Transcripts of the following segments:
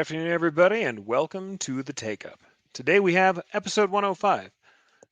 afternoon, everybody, and welcome to the Takeup. Today we have episode 105,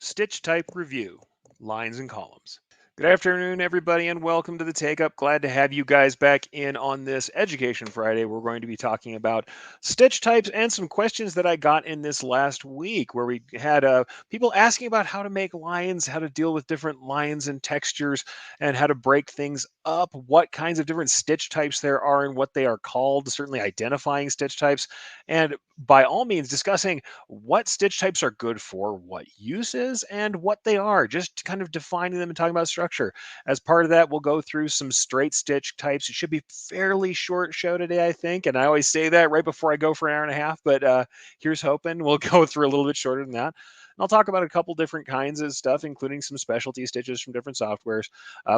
Stitch Type Review, Lines and Columns. Good afternoon, everybody, and welcome to the Take Up. Glad to have you guys back in on this Education Friday. We're going to be talking about stitch types and some questions that I got in this last week, where we had people asking about how to make lines, how to deal with different lines and textures, and how to break things up, what kinds of different stitch types there are and what they are called, certainly identifying stitch types, and by all means discussing what stitch types are good for, what uses, and what they are, just kind of defining them and talking about structure. As part of that, we'll go through some straight stitch types. It should be fairly short show today, I think, and I always say that right before I go for an hour and a half, but here's hoping we'll go through a little bit shorter than that. And I'll talk about a couple different kinds of stuff, including some specialty stitches from different softwares.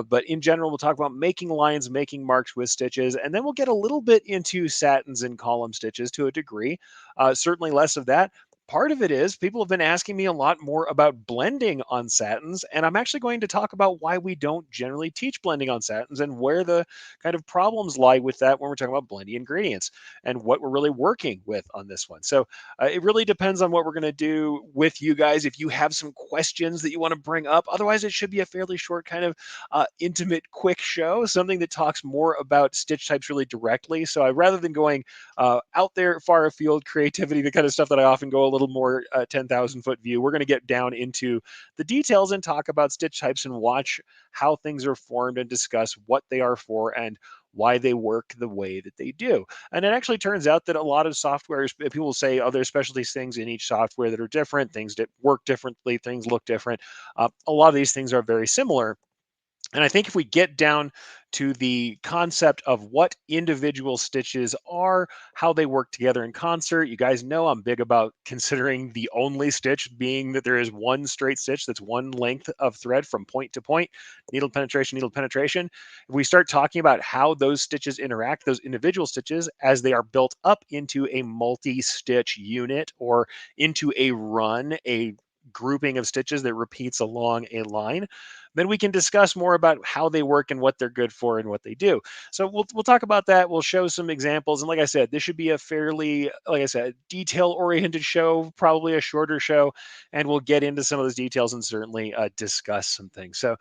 But in general, we'll talk about making lines, making marks with stitches, and then we'll get a little bit into satins and column stitches to a degree. Certainly less of that. Part of it is people have been asking me a lot more about blending on satins, and I'm actually going to talk about why we don't generally teach blending on satins and where the kind of problems lie with that when we're talking about blending ingredients and what we're really working with on this one. So it really depends on what we're going to do with you guys. If you have some questions that you want to bring up, otherwise, it should be a fairly short, kind of intimate, quick show, something that talks more about stitch types really directly. So rather than going out there, far afield, creativity, the kind of stuff that I often go a little more 10,000 foot view. We're going to get down into the details and talk about stitch types and watch how things are formed and discuss what they are for and why they work the way that they do. And it actually turns out that a lot of softwares, people say, oh, there's specialties things in each software that are different, things that work differently, things look different. A lot of these things are very similar. And I think if we get down to the concept of what individual stitches are, how they work together in concert, you guys know I'm big about considering the only stitch being that there is one straight stitch that's one length of thread from point to point, needle penetration, needle penetration. If we start talking about how those stitches interact, those individual stitches, as they are built up into a multi-stitch unit or into a run, a grouping of stitches that repeats along a line, then we can discuss more about how they work and what they're good for and what they do. So we'll talk about that. We'll show some examples. And like I said, this should be a fairly, like I said, detail oriented show, probably a shorter show. And we'll get into some of those details and certainly discuss some things. So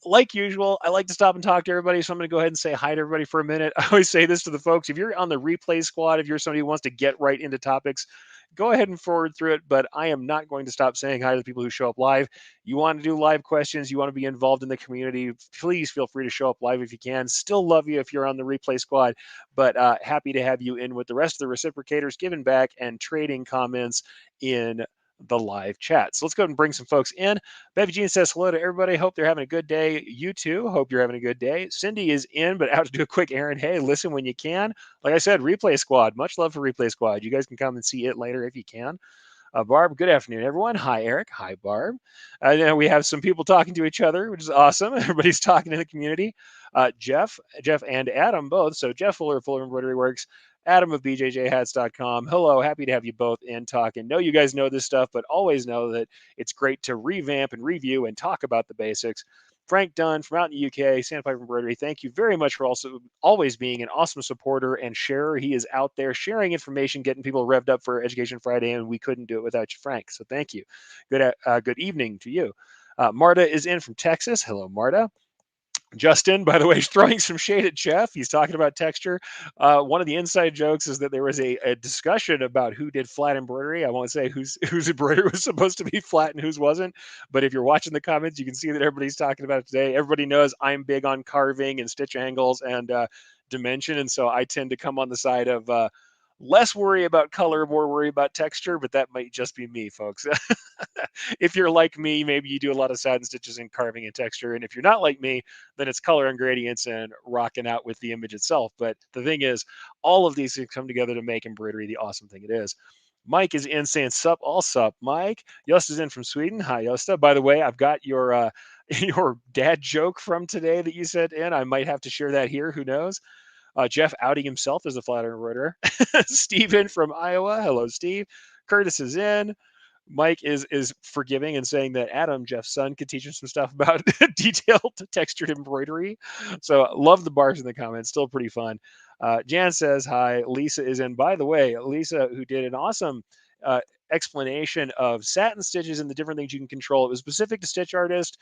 like usual, I like to stop and talk to everybody. So I'm going to go ahead and say hi to everybody for a minute. I always say this to the folks. If you're on the replay squad, if you're somebody who wants to get right into topics, go ahead and forward through it. But I am not going to stop saying hi to the people who show up live. You want to do live questions, you want to be involved in the community, please feel free to show up live if you can. Still love you if you're on the replay squad, but happy to have you in with the rest of the reciprocators, giving back and trading comments in the live chat. So let's go ahead and bring some folks in. Bevy Jean says hello to everybody. Hope they're having a good day. You too. Hope you're having a good day. Cindy is in, but out to do a quick errand. Hey, listen when you can. Like I said, Replay Squad. Much love for Replay Squad. You guys can come and see it later if you can. Barb, good afternoon, everyone. Hi, Eric. Hi, Barb. We have some people talking to each other, which is awesome. Everybody's talking in the community. Jeff, and Adam both. So Jeff Fuller of Fuller Embroidery Works, Adam of bjjhats.com. Hello, happy to have you both in talking. Know you guys know this stuff, but always know that it's great to revamp and review and talk about the basics. Frank Dunn from out in the UK, Sandpiper Embroidery, thank you very much for also always being an awesome supporter and sharer. He is out there sharing information, getting people revved up for Education Friday, and we couldn't do it without you, Frank. So thank you. Good evening to you. Marta is in from Texas. Hello, Marta. Justin, by the way, is throwing some shade at Jeff. He's talking about texture. One of the inside jokes is that there was a discussion about who did flat embroidery. I won't say whose embroidery was supposed to be flat and whose wasn't. But if you're watching the comments, you can see that everybody's talking about it today. Everybody knows I'm big on carving and stitch angles and dimension. And so I tend to come on the side of less worry about color, more worry about texture, but that might just be me, folks. If you're like me, maybe you do a lot of satin stitches and carving and texture. And if you're not like me, then it's color and gradients and rocking out with the image itself. But the thing is, all of these things come together to make embroidery the awesome thing it is. Mike is in saying sup, all sup, Mike. Josta's in from Sweden. Hi, Josta. By the way, I've got your your dad joke from today that you sent in. I might have to share that here. Who knows? Jeff outing himself as a flat embroiderer. Steven from Iowa. Hello, Steve. Curtis is in. Mike is forgiving and saying that Adam, Jeff's son, could teach him some stuff about detailed textured embroidery. So love the bars in the comments. Still pretty fun. Jan says hi. Lisa is in. By the way, Lisa, who did an awesome uh, explanation of satin stitches and the different things you can control. It was specific to Stitch Artist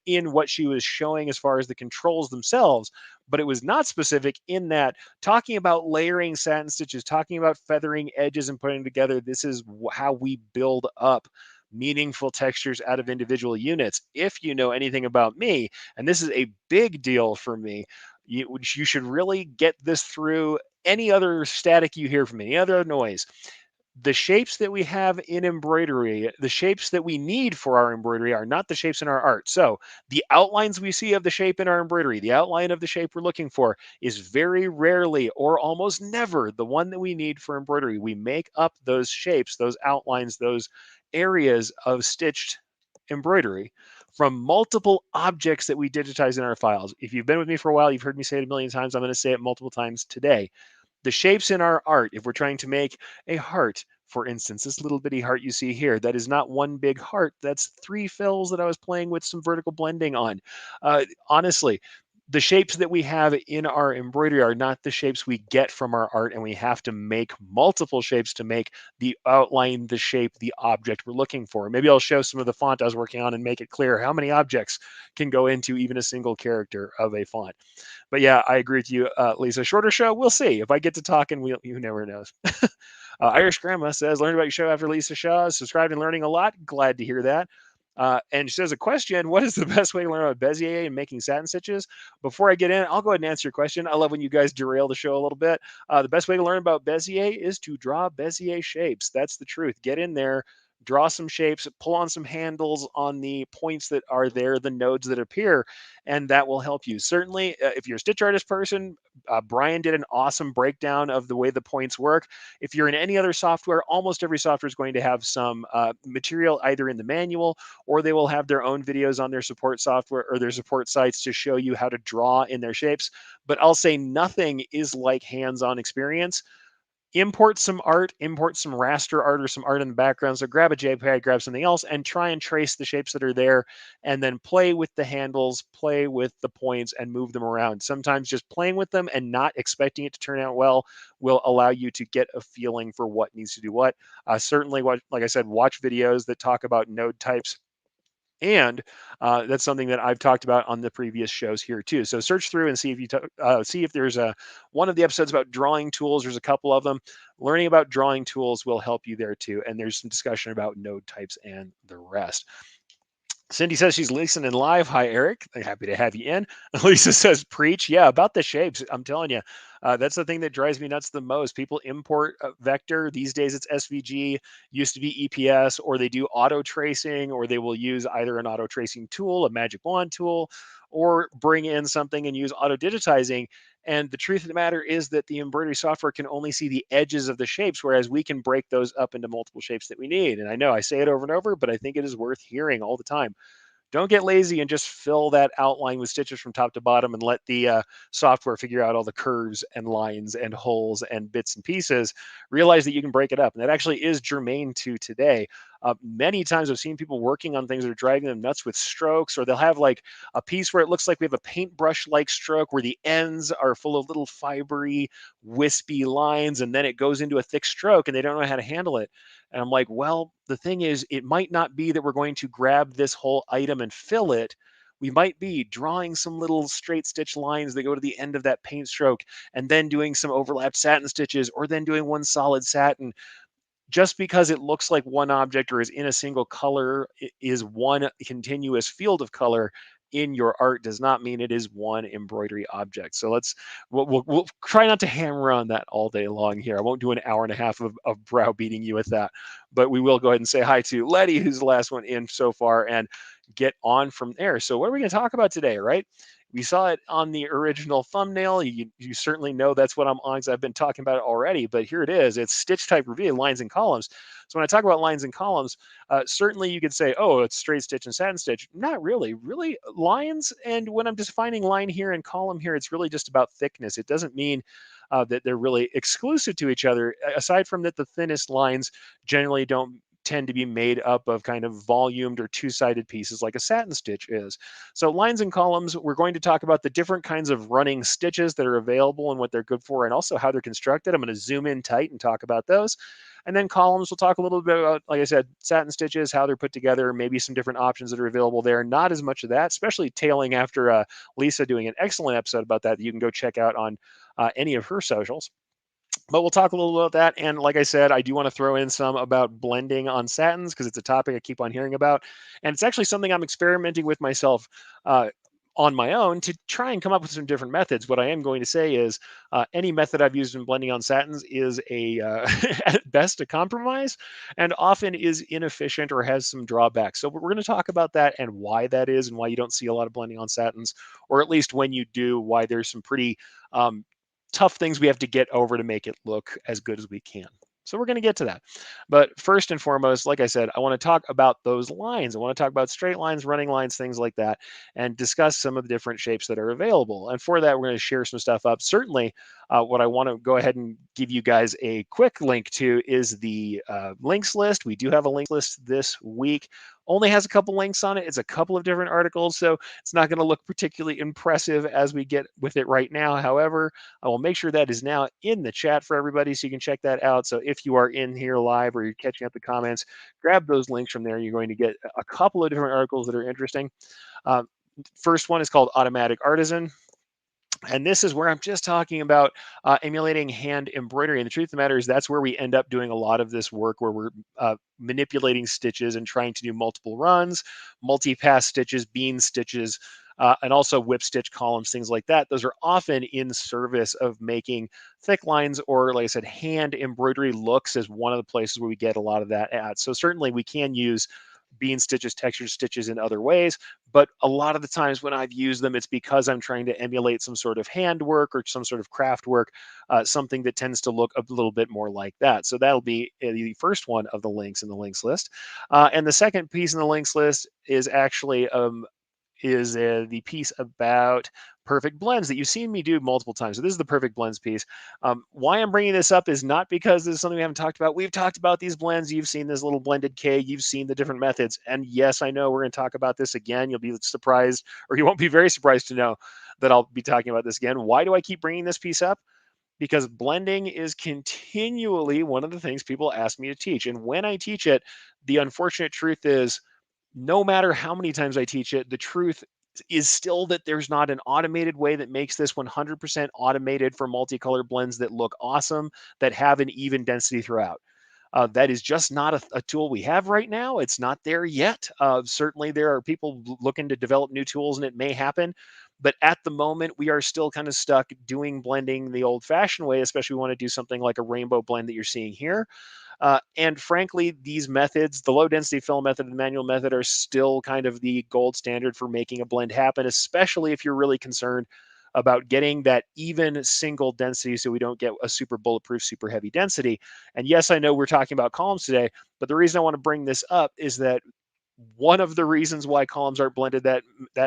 in what she was showing as far as the controls themselves, but it was not specific in that talking about layering satin stitches, talking about feathering edges and putting together. This is how we build up meaningful textures out of individual units. If you know anything about me, and this is a big deal for me, you should really get this through any other static you hear from me, any other noise. The shapes that we have in embroidery, the shapes that we need for our embroidery are not the shapes in our art. So the outlines we see of the shape in our embroidery, the outline of the shape we're looking for is very rarely or almost never the one that we need for embroidery. We make up those shapes, those outlines, those areas of stitched embroidery from multiple objects that we digitize in our files. If you've been with me for a while, you've heard me say it a million times. I'm going to say it multiple times today. The shapes in our art, if we're trying to make a heart, for instance, this little bitty heart you see here, that is not one big heart. That's three fills that I was playing with some vertical blending on. Honestly, the shapes that we have in our embroidery are not the shapes we get from our art, and we have to make multiple shapes to make the outline, the shape, the object we're looking for. Maybe I'll show some of the font I was working on and make it clear how many objects can go into even a single character of a font. But yeah, I agree with you, Lisa. Shorter show, we'll see. If I get to talking, who never knows. Irish Grandma says, learned about your show after Lisa Shaw. Subscribed and learning a lot. Glad to hear that. And she says, a question, what is the best way to learn about Bezier and making satin stitches? Before I get in, I'll go ahead and answer your question. I love when you guys derail the show a little bit. The best way to learn about Bezier is to draw Bezier shapes. That's the truth. Get in there, draw some shapes, pull on some handles on the points that are there, the nodes that appear, and that will help you. Certainly, if you're a Stitch Artist person, Brian did an awesome breakdown of the way the points work. If you're in any other software, almost every software is going to have some material either in the manual, or they will have their own videos on their support software or their support sites to show you how to draw in their shapes. But I'll say nothing is like hands-on experience. Import some art, import some raster art or some art in the background. So grab a JPEG, grab something else, and try and trace the shapes that are there, and then play with the handles, play with the points, and move them around. Sometimes just playing with them and not expecting it to turn out well will allow you to get a feeling for what needs to do what. Certainly, like I said, watch videos that talk about node types, and that's something that I've talked about on the previous shows here too. So search through and see if you see if there's a one of the episodes about drawing tools. There's a couple of them. Learning about drawing tools will help you there too. And there's some discussion about node types and the rest. Cindy says she's listening live. Hi, Eric. Happy to have you in. Lisa says, preach. Yeah, about the shapes. I'm telling you, that's the thing that drives me nuts the most. People import vector. These days it's SVG, used to be EPS, or they do auto tracing, or they will use either an auto tracing tool, a magic wand tool, or bring in something and use auto digitizing. And the truth of the matter is that the embroidery software can only see the edges of the shapes, whereas we can break those up into multiple shapes that we need. And I know I say it over and over, but I think it is worth hearing all the time. Don't get lazy and just fill that outline with stitches from top to bottom and let the software figure out all the curves and lines and holes and bits and pieces. Realize that you can break it up. And that actually is germane to today. Many times I've seen people working on things that are driving them nuts with strokes, or they'll have like a piece where it looks like we have a paintbrush-like stroke where the ends are full of little fibery, wispy lines, and then it goes into a thick stroke and they don't know how to handle it. And I'm like, well, the thing is, it might not be that we're going to grab this whole item and fill it. We might be drawing some little straight stitch lines that go to the end of that paint stroke, and then doing some overlapped satin stitches, or then doing one solid satin. Just because it looks like one object or is in a single color, is one continuous field of color in your art, does not mean it is one embroidery object. So we'll try not to hammer on that all day long here. I won't do an hour and a half of browbeating you with that, but we will go ahead and say hi to Letty, who's the last one in so far, and get on from there. So what are we going to talk about today, right? We saw it on the original thumbnail. You certainly know that's what I'm on, because I've been talking about it already, but here it is. It's stitch type review, lines and columns. So when I talk about lines and columns, certainly you could say, oh, it's straight stitch and satin stitch. Not really. Really, lines, and when I'm defining line here and column here, it's really just about thickness. It doesn't mean that they're really exclusive to each other, aside from that the thinnest lines generally don't tend to be made up of kind of volumed or two-sided pieces like a satin stitch is. So lines and columns, we're going to talk about the different kinds of running stitches that are available and what they're good for, and also how they're constructed. I'm going to zoom in tight and talk about those. And then columns, we'll talk a little bit about, like I said, satin stitches, how they're put together, maybe some different options that are available there. Not as much of that, especially tailing after Lisa doing an excellent episode about that you can go check out on any of her socials. But we'll talk a little about that. And like I said, I do want to throw in some about blending on satins because it's a topic I keep on hearing about. And it's actually something I'm experimenting with myself on my own to try and come up with some different methods. What I am going to say is any method I've used in blending on satins is at best a compromise and often is inefficient or has some drawbacks. So we're going to talk about that and why that is and why you don't see a lot of blending on satins, or at least when you do, why there's some pretty tough things we have to get over to make it look as good as we can. So we're going to get to that. But first and foremost, like I said, I want to talk about those lines. I want to talk about straight lines, running lines, things like that, and discuss some of the different shapes that are available. And for that, we're going to share some stuff up. Certainly, what I want to go ahead and give you guys a quick link to is the links list. We do have a link list this week. Only has a couple links on it. It's a couple of different articles, so it's not going to look particularly impressive as we get with it right now. However, I will make sure that is now in the chat for everybody so you can check that out. So if you are in here live or you're catching up the comments, grab those links from there. You're going to get a couple of different articles that are interesting. First one is called Automatic Artisan. And this is where I'm just talking about emulating hand embroidery. And the truth of the matter is that's where we end up doing a lot of this work where we're manipulating stitches and trying to do multiple runs, multi-pass stitches, bean stitches, and also whip stitch columns, things like that. Those are often in service of making thick lines or, like I said, hand embroidery looks as one of the places where we get a lot of that at. So certainly we can use bean stitches, textured stitches in other ways. But a lot of the times when I've used them, it's because I'm trying to emulate some sort of handwork or some sort of craft work, something that tends to look a little bit more like that. So that'll be the first one of the links in the links list. And the second piece in the links list is actually the piece about perfect blends that you've seen me do multiple times. So this is the perfect blends piece. Why I'm bringing this up is not because this is something we haven't talked about. We've talked about these blends. You've seen this little blended K. You've seen the different methods. And yes, I know we're going to talk about this again. You'll be surprised, or you won't be very surprised to know that I'll be talking about this again. Why do I keep bringing this piece up? Because blending is continually one of the things people ask me to teach. And when I teach it, the unfortunate truth is no matter how many times I teach it, the truth is still that there's not an automated way that makes this 100% automated for multicolor blends that look awesome, that have an even density throughout. That is just not a tool we have right now. It's not there yet. Certainly, there are people looking to develop new tools, and it may happen. But at the moment, we are still kind of stuck doing blending the old fashioned way, especially we want to do something like a rainbow blend that you're seeing here. And frankly, these methods, the low density fill method and the manual method, are still kind of the gold standard for making a blend happen, especially if you're really concerned about getting that even single density so we don't get a super bulletproof, super heavy density. And yes, I know we're talking about columns today, but the reason I want to bring this up is that one of the reasons why columns aren't blended that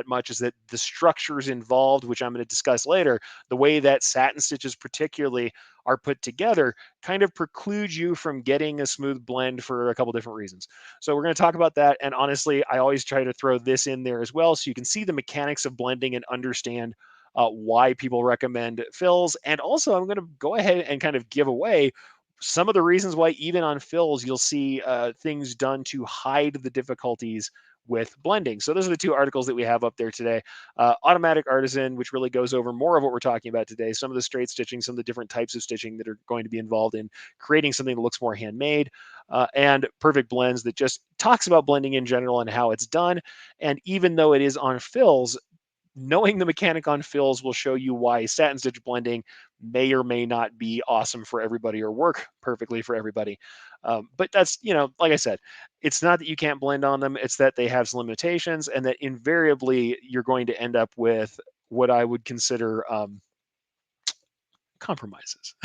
much is that the structures involved, which I'm going to discuss later, the way that satin stitches particularly are put together, kind of precludes you from getting a smooth blend for a couple different reasons. So we're going to talk about that. And honestly, I always try to throw this in there as well so you can see the mechanics of blending and understand why people recommend fills. And also, I'm going to go ahead and kind of give away some of the reasons why even on fills you'll see things done to hide the difficulties with blending. So those are the two articles that we have up there today. Automatic Artisan, which really goes over more of what we're talking about today, some of the straight stitching, some of the different types of stitching that are going to be involved in creating something that looks more handmade, and Perfect Blends that just talks about blending in general and how it's done. And even though it is on fills, knowing the mechanic on fills will show you why satin stitch blending may or may not be awesome for everybody or work perfectly for everybody. But that's, like I said, it's not that you can't blend on them, it's that they have some limitations and that invariably you're going to end up with what I would consider compromises.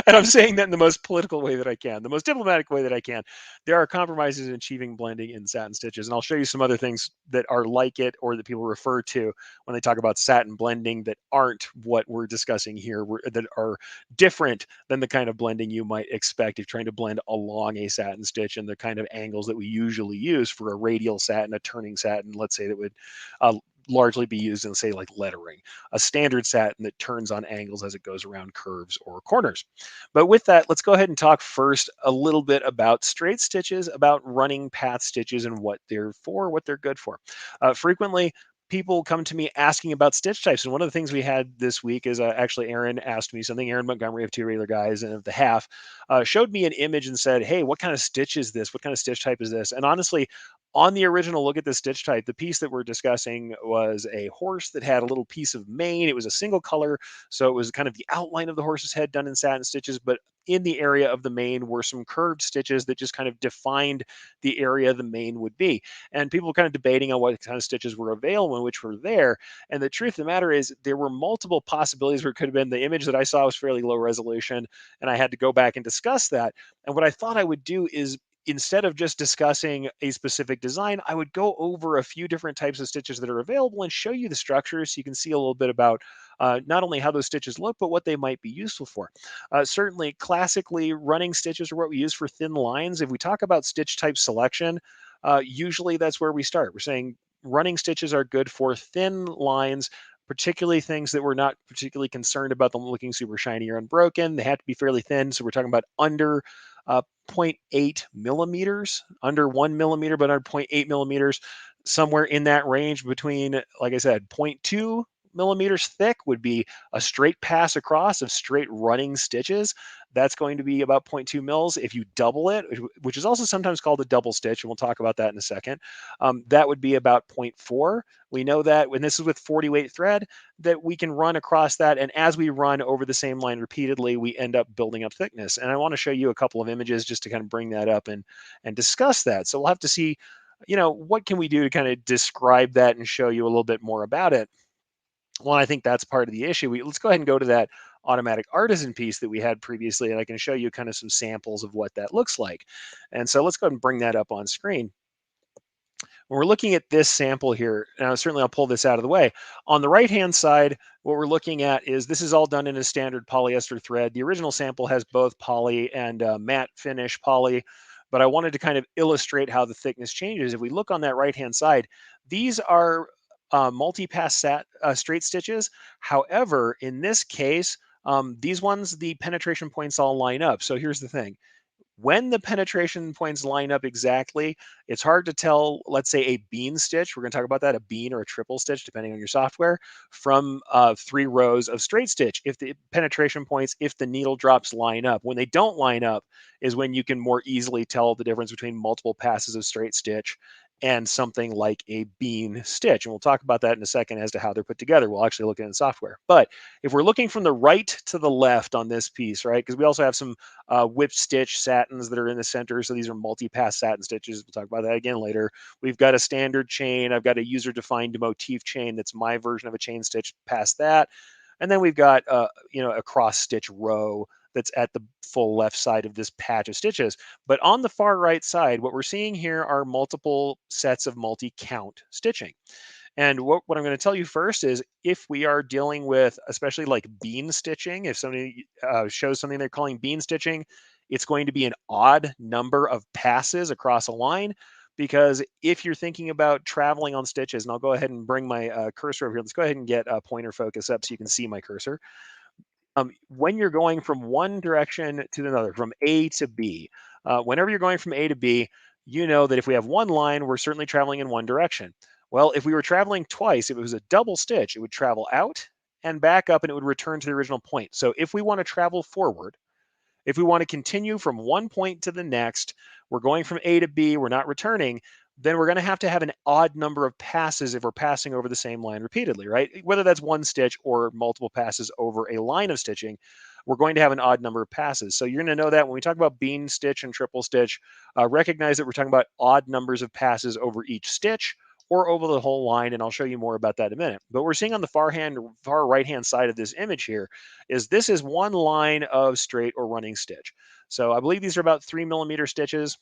And I'm saying that in the most political way that I can, the most diplomatic way that I can. There are compromises in achieving blending in satin stitches. And I'll show you some other things that are like it or that people refer to when they talk about satin blending that aren't what we're discussing here, that are different than the kind of blending you might expect if trying to blend along a satin stitch and the kind of angles that we usually use for a radial satin, a turning satin, let's say that would uh, largely be used in, say, like lettering, a standard satin that turns on angles as it goes around curves or corners. But with that, let's go ahead and talk first a little bit about straight stitches, about running path stitches and what they're for, what they're good for. Frequently, people come to me asking about stitch types. And one of the things we had this week is actually Aaron asked me something. Aaron Montgomery of Two Regular Guys and of the Half showed me an image and said, "Hey, what kind of stitch is this? What kind of stitch type is this?" And honestly, on the original look at the stitch type, the piece that we're discussing was a horse that had a little piece of mane. It was a single color, so it was kind of the outline of the horse's head done in satin stitches, but in the area of the mane were some curved stitches that just kind of defined the area the mane would be. And people were kind of debating on what kind of stitches were available and which were there. And the truth of the matter is, there were multiple possibilities where it could have been. The image that I saw was fairly low resolution, and I had to go back and discuss that. And what I thought I would do is, instead of just discussing a specific design, I would go over a few different types of stitches that are available and show you the structures so you can see a little bit about not only how those stitches look, but what they might be useful for. Certainly, classically, running stitches are what we use for thin lines. If we talk about stitch type selection, usually that's where we start. We're saying running stitches are good for thin lines, particularly things that we're not particularly concerned about them looking super shiny or unbroken. They have to be fairly thin. So we're talking about under zero point 0.8 millimeters, under 1 millimeter, but under 0.8 millimeters, somewhere in that range between, like I said, 0.2 millimeters thick would be a straight pass across of straight running stitches. That's going to be about 0.2 mils. If you double it, which is also sometimes called a double stitch, and we'll talk about that in a second, that would be about 0.4. We know that when this is with 40 weight thread, that we can run across that. And as we run over the same line repeatedly, we end up building up thickness. And I want to show you a couple of images just to kind of bring that up and discuss that. So we'll have to see, what can we do to kind of describe that and show you a little bit more about it. Well, I think that's part of the issue. Let's go ahead and go to that automatic artisan piece that we had previously, and I can show you kind of some samples of what that looks like. And so let's go ahead and bring that up on screen. When we're looking at this sample here, now certainly I'll pull this out of the way. On the right-hand side, what we're looking at is this is all done in a standard polyester thread. The original sample has both poly and matte finish poly, but I wanted to kind of illustrate how the thickness changes. If we look on that right-hand side, these are multi-pass straight stitches. However, in this case, these ones, the penetration points all line up. So here's the thing. When the penetration points line up exactly, it's hard to tell, let's say a bean stitch, we're going to talk about that, a bean or a triple stitch, depending on your software, from 3 rows of straight stitch. If the penetration points, if the needle drops line up, when they don't line up is when you can more easily tell the difference between multiple passes of straight stitch and something like a bean stitch. And we'll talk about that in a second as to how they're put together. We'll actually look at it in software. But if we're looking from the right to the left on this piece, right, because we also have some whip stitch satins that are in the center. So these are multi-pass satin stitches. We'll talk about that again later. We've got a standard chain. I've got a user-defined motif chain. That's my version of a chain stitch past that. And then we've got, a cross stitch row that's at the full left side of this patch of stitches. But on the far right side, what we're seeing here are multiple sets of multi-count stitching. And what I'm going to tell you first is if we are dealing with, especially like bean stitching, if somebody shows something they're calling bean stitching, it's going to be an odd number of passes across a line. Because if you're thinking about traveling on stitches, and I'll go ahead and bring my cursor over here. Let's go ahead and get a pointer focus up so you can see my cursor. When you're going from one direction to another, from A to B, whenever you're going from A to B, you know that if we have one line, we're certainly traveling in one direction. Well, if we were traveling twice, if it was a double stitch, it would travel out and back up and it would return to the original point. So if we want to travel forward, if we want to continue from one point to the next, we're going from A to B, we're not returning, then we're going to have an odd number of passes if we're passing over the same line repeatedly, right? Whether that's one stitch or multiple passes over a line of stitching, we're going to have an odd number of passes. So you're going to know that when we talk about bean stitch and triple stitch, recognize that we're talking about odd numbers of passes over each stitch or over the whole line, and I'll show you more about that in a minute. But we're seeing on the far right-hand side of this image here is this is one line of straight or running stitch. So I believe these are about 3mm stitches.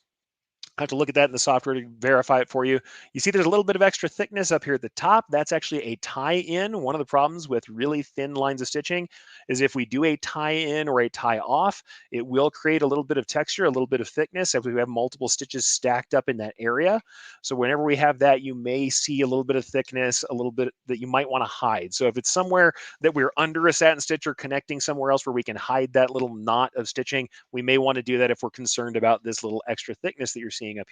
I have to look at that in the software to verify it for you. You see there's a little bit of extra thickness up here at the top. That's actually a tie-in. One of the problems with really thin lines of stitching is if we do a tie-in or a tie-off, it will create a little bit of texture, a little bit of thickness if we have multiple stitches stacked up in that area. So whenever we have that, you may see a little bit of thickness, a little bit that you might want to hide. So if it's somewhere that we're under a satin stitch or connecting somewhere else where we can hide that little knot of stitching, we may want to do that if we're concerned about this little extra thickness that you're seeing up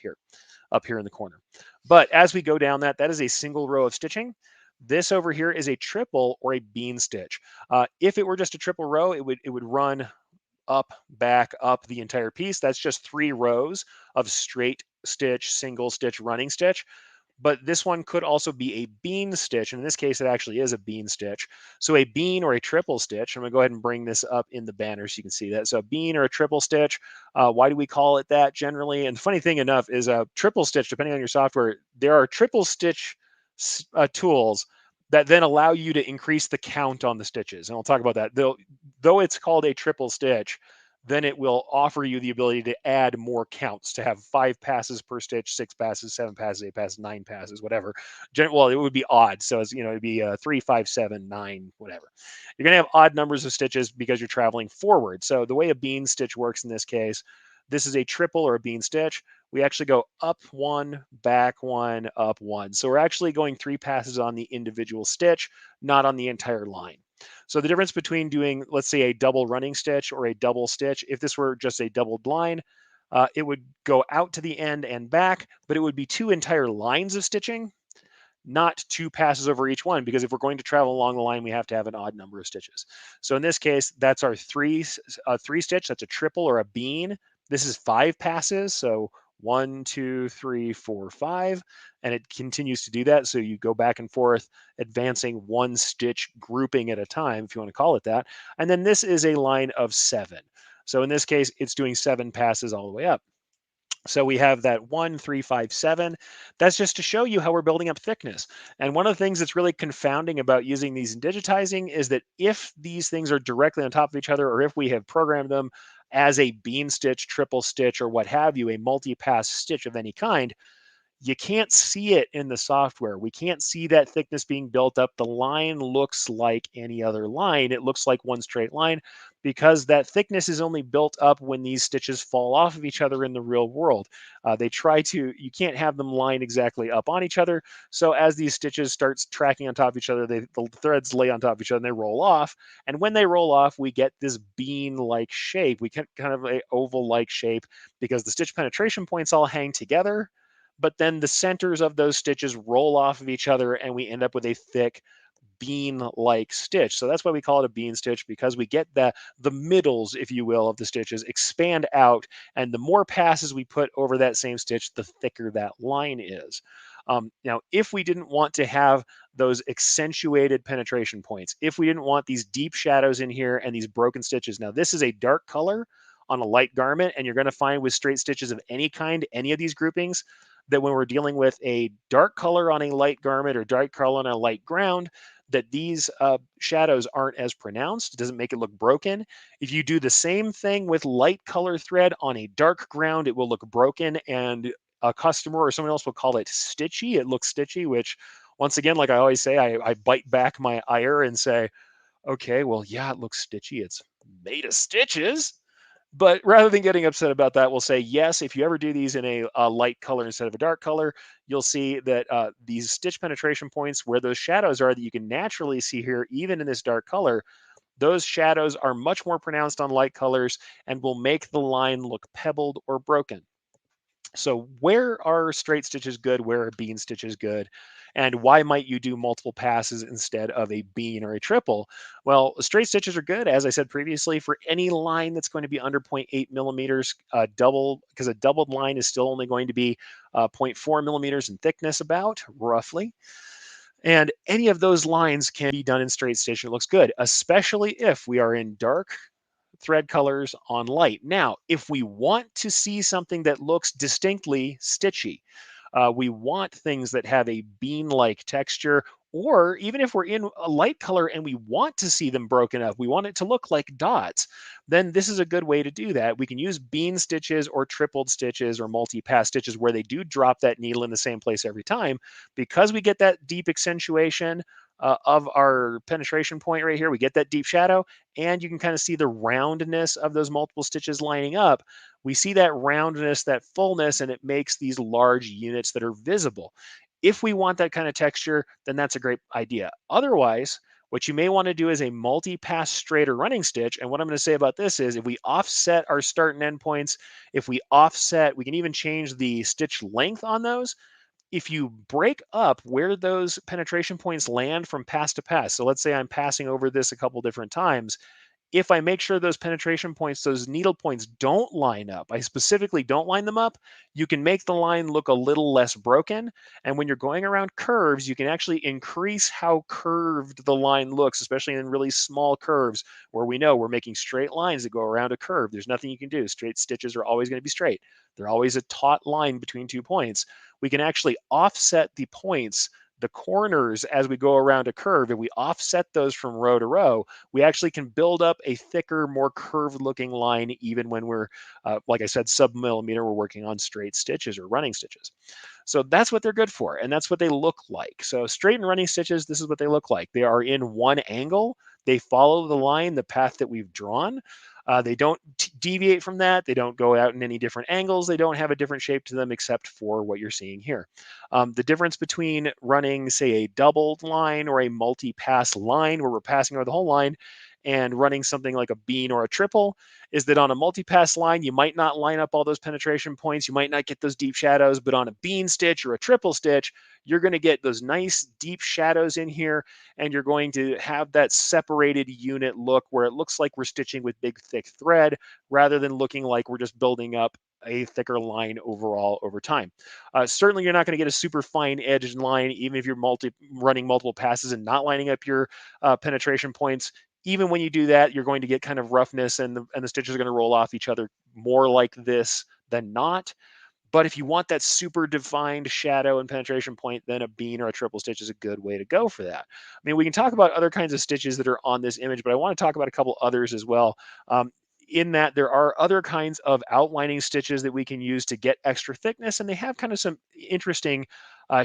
here in the corner. But as we go down that is a single row of stitching. This over here is a triple or a bean stitch. If it were just a triple row, it would run up, back, up the entire piece. That's just 3 rows of straight stitch, single stitch, running stitch. But this one could also be a bean stitch. And in this case, it actually is a bean stitch. So a bean or a triple stitch, I'm gonna go ahead and bring this up in the banner so you can see that. So a bean or a triple stitch, why do we call it that generally? And the funny thing enough is a triple stitch, depending on your software, there are triple stitch tools that then allow you to increase the count on the stitches. And I'll talk about that. Though it's called a triple stitch, then it will offer you the ability to add more counts, to have 5 passes per stitch, 6 passes, 7 passes, 8 passes, 9 passes, whatever. Well, it would be odd. So it's, it'd be 3, 5, 7, 9, whatever. You're going to have odd numbers of stitches because you're traveling forward. So the way a bean stitch works in this case, this is a triple or a bean stitch. We actually go up 1, back 1, up 1. So we're actually going 3 passes on the individual stitch, not on the entire line. So the difference between doing, let's say, a double running stitch or a double stitch, if this were just a doubled line, it would go out to the end and back, but it would be 2 entire lines of stitching, not 2 passes over each one, because if we're going to travel along the line, we have to have an odd number of stitches. So in this case, that's our 3 stitch. That's a triple or a bean. This is 5 passes. So 1, 2, 3, 4, 5, and it continues to do that. So you go back and forth, advancing 1 stitch grouping at a time, if you want to call it that. And then this is a line of 7. So in this case, it's doing 7 passes all the way up. So we have that 1, 3, 5, 7. That's just to show you how we're building up thickness. And one of the things that's really confounding about using these in digitizing is that if these things are directly on top of each other, or if we have programmed them as a bean stitch, triple stitch, or what have you, a multi-pass stitch of any kind, you can't see it in the software. We can't see that thickness being built up. The line looks like any other line. It looks like one straight line because that thickness is only built up when these stitches fall off of each other in the real world. You can't have them line exactly up on each other. So as these stitches start tracking on top of each other, the threads lay on top of each other and they roll off. And when they roll off, we get this bean-like shape. We get kind of an oval-like shape because the stitch penetration points all hang together, but then the centers of those stitches roll off of each other and we end up with a thick bean-like stitch. So that's why we call it a bean stitch, because we get the middles, if you will, of the stitches expand out, and the more passes we put over that same stitch, the thicker that line is. Now, if we didn't want to have those accentuated penetration points, if we didn't want these deep shadows in here and these broken stitches, now this is a dark color on a light garment, and you're going to find with straight stitches of any kind, any of these groupings, that when we're dealing with a dark color on a light garment or dark color on a light ground, that these shadows aren't as pronounced. It doesn't make it look broken. If you do the same thing with light color thread on a dark ground, it will look broken, and a customer or someone else will call it stitchy. It looks stitchy, which once again, like I always say, I bite back my ire and say, okay, well, yeah, it looks stitchy. It's made of stitches. But rather than getting upset about that, we'll say, yes, if you ever do these in a light color instead of a dark color, you'll see that these stitch penetration points where those shadows are that you can naturally see here, even in this dark color, those shadows are much more pronounced on light colors and will make the line look pebbled or broken. So where are straight stitches good? Where are bean stitches good? And why might you do multiple passes instead of a bean or a triple? Well, straight stitches are good, as I said previously, for any line that's going to be under 0.8 millimeters, because a doubled line is still only going to be 0.4 millimeters in thickness, about roughly. And any of those lines can be done in straight stitch. It looks good, especially if we are in dark thread colors on light. Now, if we want to see something that looks distinctly stitchy, We want things that have a bean-like texture, or even if we're in a light color and we want to see them broken up, we want it to look like dots, then this is a good way to do that. We can use bean stitches or tripled stitches or multi-pass stitches where they do drop that needle in the same place every time, because we get that deep accentuation of our penetration point right here. We get that deep shadow, and you can kind of see the roundness of those multiple stitches lining up. We see that roundness, that fullness, and it makes these large units that are visible. If we want that kind of texture, then that's a great idea. Otherwise, what you may want to do is a multi-pass straight or running stitch. And what I'm going to say about this is if we offset our start and end points, if we offset, we can even change the stitch length on those. If you break up where those penetration points land from pass to pass, so let's say I'm passing over this a couple different times, if I make sure those penetration points, those needle points don't line up, I specifically don't line them up, you can make the line look a little less broken. And when you're going around curves, you can actually increase how curved the line looks, especially in really small curves where we know we're making straight lines that go around a curve. There's nothing you can do. Straight stitches are always going to be straight. They're always a taut line between 2 points. We can actually offset the points, the corners, as we go around a curve. If we offset those from row to row, we actually can build up a thicker, more curved looking line, even when we're, like I said, sub-millimeter, we're working on straight stitches or running stitches. So that's what they're good for, and that's what they look like. So straight and running stitches, this is what they look like. They are in one angle. They follow the line, the path that we've drawn. They don't deviate from that. They don't go out in any different angles. They don't have a different shape to them except for what you're seeing here. The difference between running, say, a doubled line or a multi-pass line where we're passing over the whole line and running something like a bean or a triple is that on a multi-pass line, you might not line up all those penetration points. You might not get those deep shadows, but on a bean stitch or a triple stitch, you're going to get those nice deep shadows in here, and you're going to have that separated unit look where it looks like we're stitching with big, thick thread rather than looking like we're just building up a thicker line overall over time. Certainly, you're not going to get a super fine edged line, even if you're running multiple passes and not lining up your penetration points. Even when you do that, you're going to get kind of roughness, and the stitches are going to roll off each other more like this than not. But if you want that super defined shadow and penetration point, then a bean or a triple stitch is a good way to go for that. I mean, we can talk about other kinds of stitches that are on this image, but I want to talk about a couple others as well. In that there are other kinds of outlining stitches that we can use to get extra thickness, and they have kind of some interesting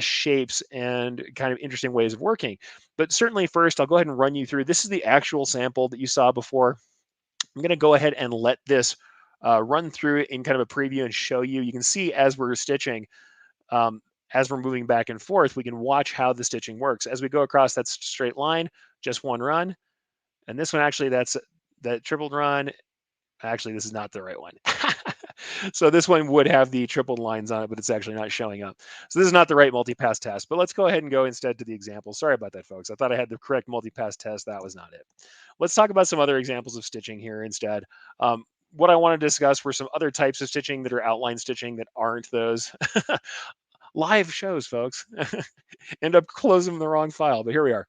shapes and kind of interesting ways of working. But certainly first, I'll go ahead and run you through. This is the actual sample that you saw before. I'm going to go ahead and let this run through it in kind of a preview and show you. You can see as we're stitching, um, as we're moving back and forth, we can watch how the stitching works. As we go across that straight line, just one run. And this one, actually, that's that tripled run. Actually, this is not the right one. So this one would have the tripled lines on it, but it's actually not showing up. So this is not the right multi-pass test, but let's go ahead and go instead to the example. Sorry about that, folks. I thought I had the correct multi-pass test. That was not it. Let's talk about some other examples of stitching here instead. What I want to discuss were some other types of stitching that are outline stitching that aren't those. Live shows, folks. End up closing the wrong file, but here we are.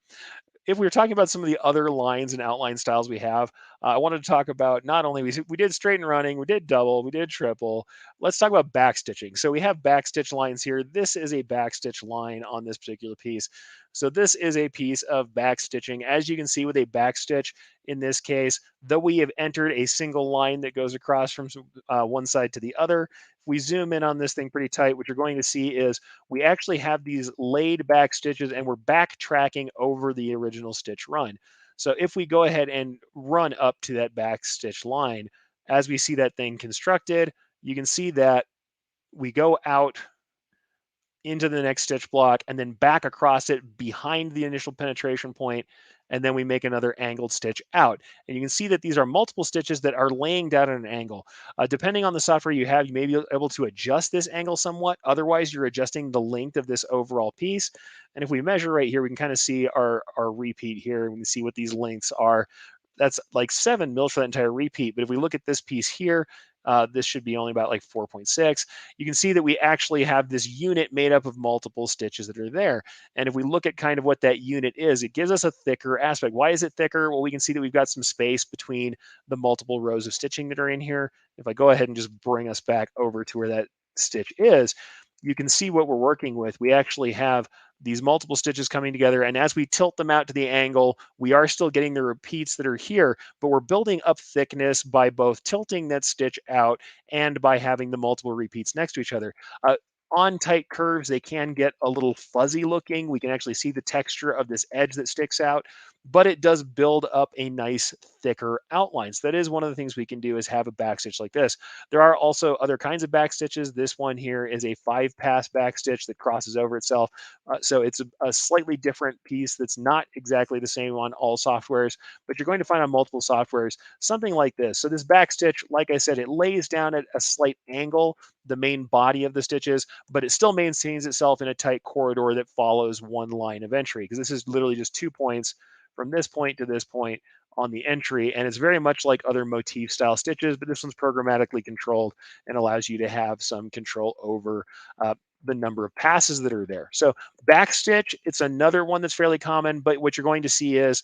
If we were talking about some of the other lines and outline styles we have, I wanted to talk about not only we did straight and running, we did double, we did triple. Let's talk about backstitching. So we have backstitch lines here. This is a backstitch line on this particular piece. So this is a piece of backstitching. As you can see with a backstitch in this case, though we have entered a single line that goes across from one side to the other, if we zoom in on this thing pretty tight, what you're going to see is we actually have these laid back stitches and we're backtracking over the original stitch run. So if we go ahead and run up to that back stitch line, as we see that thing constructed, you can see that we go out into the next stitch block and then back across it behind the initial penetration point, and then we make another angled stitch out. And you can see that these are multiple stitches that are laying down at an angle. Depending on the software you have, you may be able to adjust this angle somewhat. Otherwise, you're adjusting the length of this overall piece. And if we measure right here, we can kind of see our repeat here. We can see what these lengths are. That's like 7 mils for that entire repeat. But if we look at this piece here, this should be only about like 4.6. You can see that we actually have this unit made up of multiple stitches that are there. And if we look at kind of what that unit is, it gives us a thicker aspect. Why is it thicker? Well, we can see that we've got some space between the multiple rows of stitching that are in here. If I go ahead and just bring us back over to where that stitch is, you can see what we're working with. We actually have these multiple stitches coming together, and as we tilt them out to the angle, we are still getting the repeats that are here, but we're building up thickness by both tilting that stitch out and by having the multiple repeats next to each other. Uh, on tight curves, they can get a little fuzzy looking. We can actually see the texture of this edge that sticks out, but it does build up a nice thicker outline. So that is one of the things we can do, is have a backstitch like this. There are also other kinds of back stitches. This one here is a 5-pass back stitch that crosses over itself. So it's a slightly different piece that's not exactly the same on all softwares, but you're going to find on multiple softwares something like this. So this back stitch, like I said, it lays down at a slight angle, the main body of the stitches, but it still maintains itself in a tight corridor that follows one line of entry, because this is literally just 2 points from this point to this point on the entry. And it's very much like other motif style stitches, but this one's programmatically controlled and allows you to have some control over the number of passes that are there. So backstitch, it's another one that's fairly common, but what you're going to see is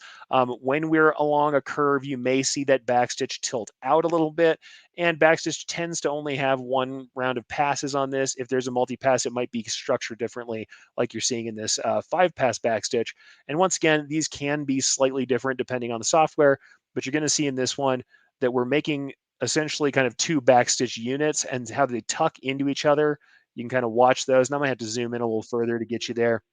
when we're along a curve, you may see that backstitch tilt out a little bit, and backstitch tends to only have one round of passes on this. If there's a multi-pass, it might be structured differently, like you're seeing in this 5-pass backstitch. And once again, these can be slightly different depending on the software, but you're going to see in this one that we're making essentially kind of 2 backstitch units and how they tuck into each other. You can kind of watch those. And I might have to zoom in a little further to get you there.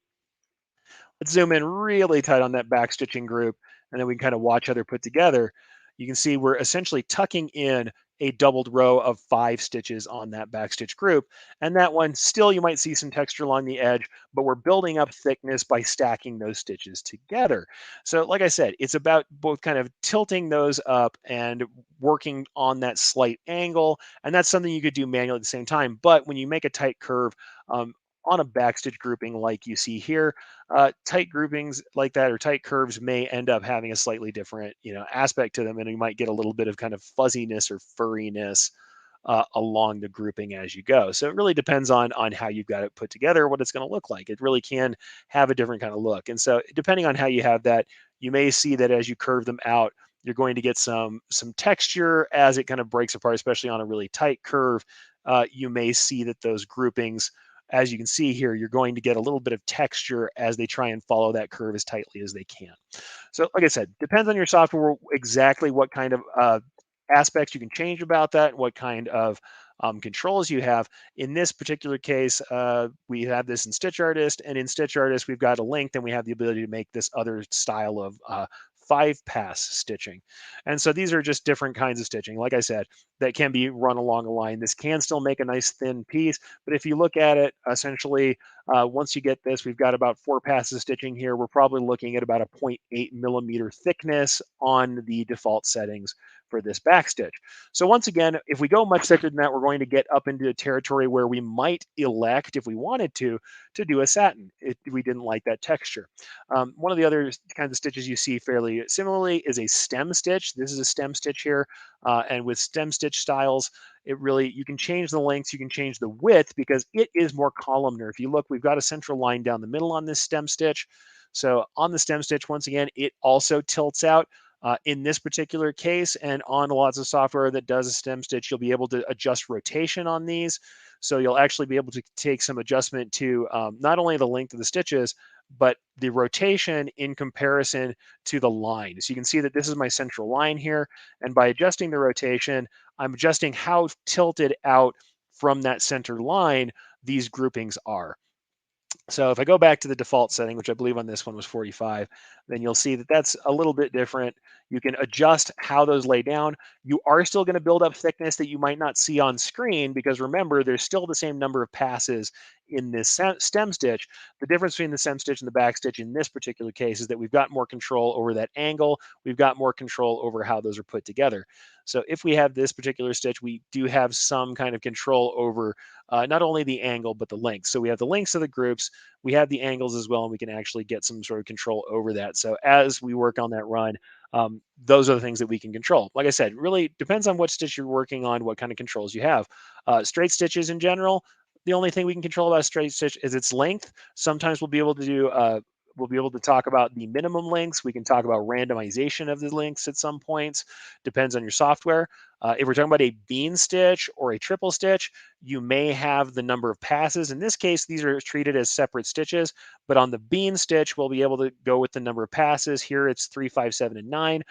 Let's zoom in really tight on that back stitching group, and then we can kind of watch how they're put together. You can see we're essentially tucking in a doubled row of 5 stitches on that back stitch group. And that one, still you might see some texture along the edge, but we're building up thickness by stacking those stitches together. So like I said, it's about both kind of tilting those up and working on that slight angle. And that's something you could do manually at the same time. But when you make a tight curve, um, on a backstitch grouping like you see here, tight groupings like that or tight curves may end up having a slightly different, aspect to them, and you might get a little bit of kind of fuzziness or furriness along the grouping as you go. So it really depends on how you've got it put together, what it's going to look like. It really can have a different kind of look, and so depending on how you have that, you may see that as you curve them out, you're going to get some texture as it kind of breaks apart, especially on a really tight curve. You may see that those groupings, as you can see here, you're going to get a little bit of texture as they try and follow that curve as tightly as they can. So like I said, depends on your software exactly what kind of aspects you can change about that, what kind of controls you have. In this particular case, we have this in Stitch Artist, and in Stitch Artist, we've got a link, and we have the ability to make this other style of 5-pass stitching. And so these are just different kinds of stitching, like I said, that can be run along a line. This can still make a nice thin piece, but if you look at it, essentially, once you get this, we've got about 4 passes of stitching here. We're probably looking at about a 0.8 millimeter thickness on the default settings for this back stitch. So once again, if we go much thicker than that, we're going to get up into a territory where we might elect, if we wanted to do a satin if we didn't like that texture. One of the other kinds of stitches you see fairly similarly is a stem stitch. This is a stem stitch here. And with stem stitch styles, you can change the lengths, you can change the width because it is more columnar. If you look, we've got a central line down the middle on this stem stitch. So on the stem stitch, once again, it also tilts out. In this particular case, and on lots of software that does a stem stitch, you'll be able to adjust rotation on these. So you'll actually be able to take some adjustment to not only the length of the stitches, but the rotation in comparison to the line. So you can see that this is my central line here. And by adjusting the rotation, I'm adjusting how tilted out from that center line these groupings are. So if I go back to the default setting, which I believe on this one was 45, then you'll see that that's a little bit different. You can adjust how those lay down. You are still going to build up thickness that you might not see on screen because remember, there's still the same number of passes in this stem stitch. The difference between the stem stitch and the back stitch in this particular case is that we've got more control over that angle. We've got more control over how those are put together. So if we have this particular stitch, we do have some kind of control over not only the angle, but the length. So we have the lengths of the groups, we have the angles as well, and we can actually get some sort of control over that. So as we work on that run, those are the things that we can control. Like I said, really depends on what stitch you're working on, what kind of controls you have. Straight stitches in general, the only thing we can control about a straight stitch is its length. Sometimes we'll be able to talk about the minimum lengths. We can talk about randomization of the lengths at some points. Depends on your software. If we're talking about a bean stitch or a triple stitch, you may have the number of passes. In this case, these are treated as separate stitches, but on the bean stitch, we'll be able to go with the number of passes. Here it's 3, 5, 7, and 9.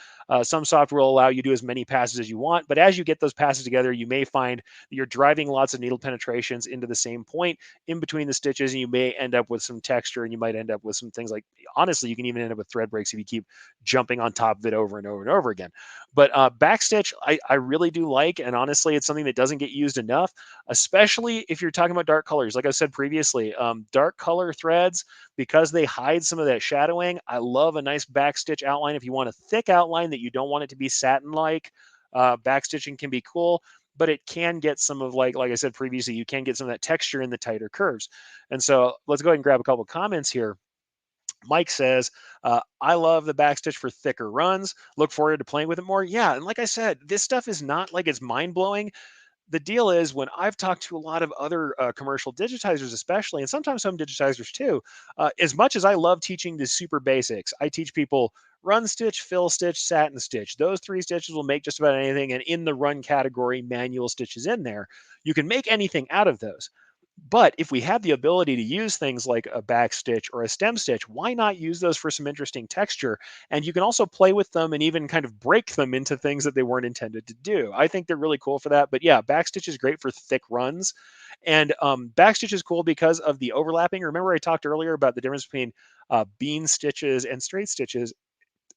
Some software will allow you to do as many passes as you want, but as you get those passes together, you may find that you're driving lots of needle penetrations into the same point in between the stitches, and you may end up with some texture, and you might end up with some things like, honestly, you can even end up with thread breaks if you keep jumping on top of it over and over and over again. But backstitch, I really do like, and honestly, it's something that doesn't get used enough, especially if you're talking about dark colors. Like I said previously, dark color threads, because they hide some of that shadowing. I love a nice backstitch outline. If you want a thick outline that you don't want it to be satin-like, backstitching can be cool, but it can get some of, like I said previously, you can get some of that texture in the tighter curves. And so let's go ahead and grab a couple of comments here. Mike says, I love the backstitch for thicker runs. Look forward to playing with it more. Yeah. And like I said, this stuff is not like it's mind blowing. The deal is, when I've talked to a lot of other commercial digitizers, especially, and sometimes home digitizers too, as much as I love teaching the super basics, I teach people run stitch, fill stitch, satin stitch. Those three stitches will make just about anything. And in the run category, manual stitches in there, you can make anything out of those. But if we have the ability to use things like a back stitch or a stem stitch, why not use those for some interesting texture? And you can also play with them and even kind of break them into things that they weren't intended to do. I think they're really cool for that. But yeah, back stitch is great for thick runs. And back stitch is cool because of the overlapping. Remember, I talked earlier about the difference between bean stitches and straight stitches,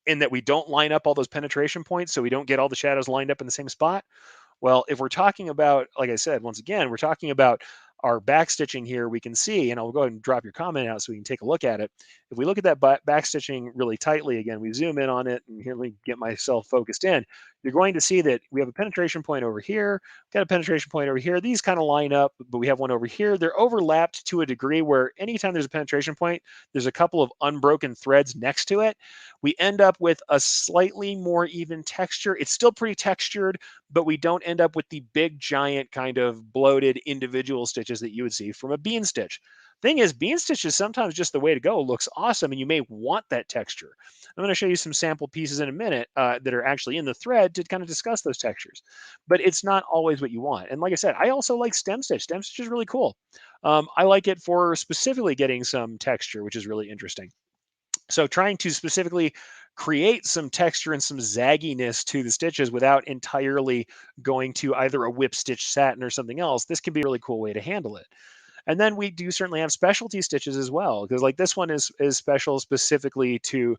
in that we don't line up all those penetration points, so we don't get all the shadows lined up in the same spot. Well, if we're talking about, like I said, once again, we're talking about our back stitching here, we can see, and I'll go ahead and drop your comment out so we can take a look at it. If we look at that back stitching really tightly, again, we zoom in on it, and here, let me get myself focused in. You're going to see that we have a penetration point over here, got a penetration point over here. These kind of line up, but we have one over here. They're overlapped to a degree where anytime there's a penetration point, there's a couple of unbroken threads next to it. We end up with a slightly more even texture. It's still pretty textured, but we don't end up with the big giant kind of bloated individual stitches that you would see from a bean stitch. Thing is, bean stitch is sometimes just the way to go. It looks awesome, and you may want that texture. I'm going to show you some sample pieces in a minute that are actually in the thread to kind of discuss those textures. But it's not always what you want. And like I said, I also like stem stitch. Stem stitch is really cool. I like it for specifically getting some texture, which is really interesting. So trying to specifically create some texture and some zagginess to the stitches without entirely going to either a whip stitch satin or something else, this can be a really cool way to handle it. And then we do certainly have specialty stitches as well, because like this one is special specifically to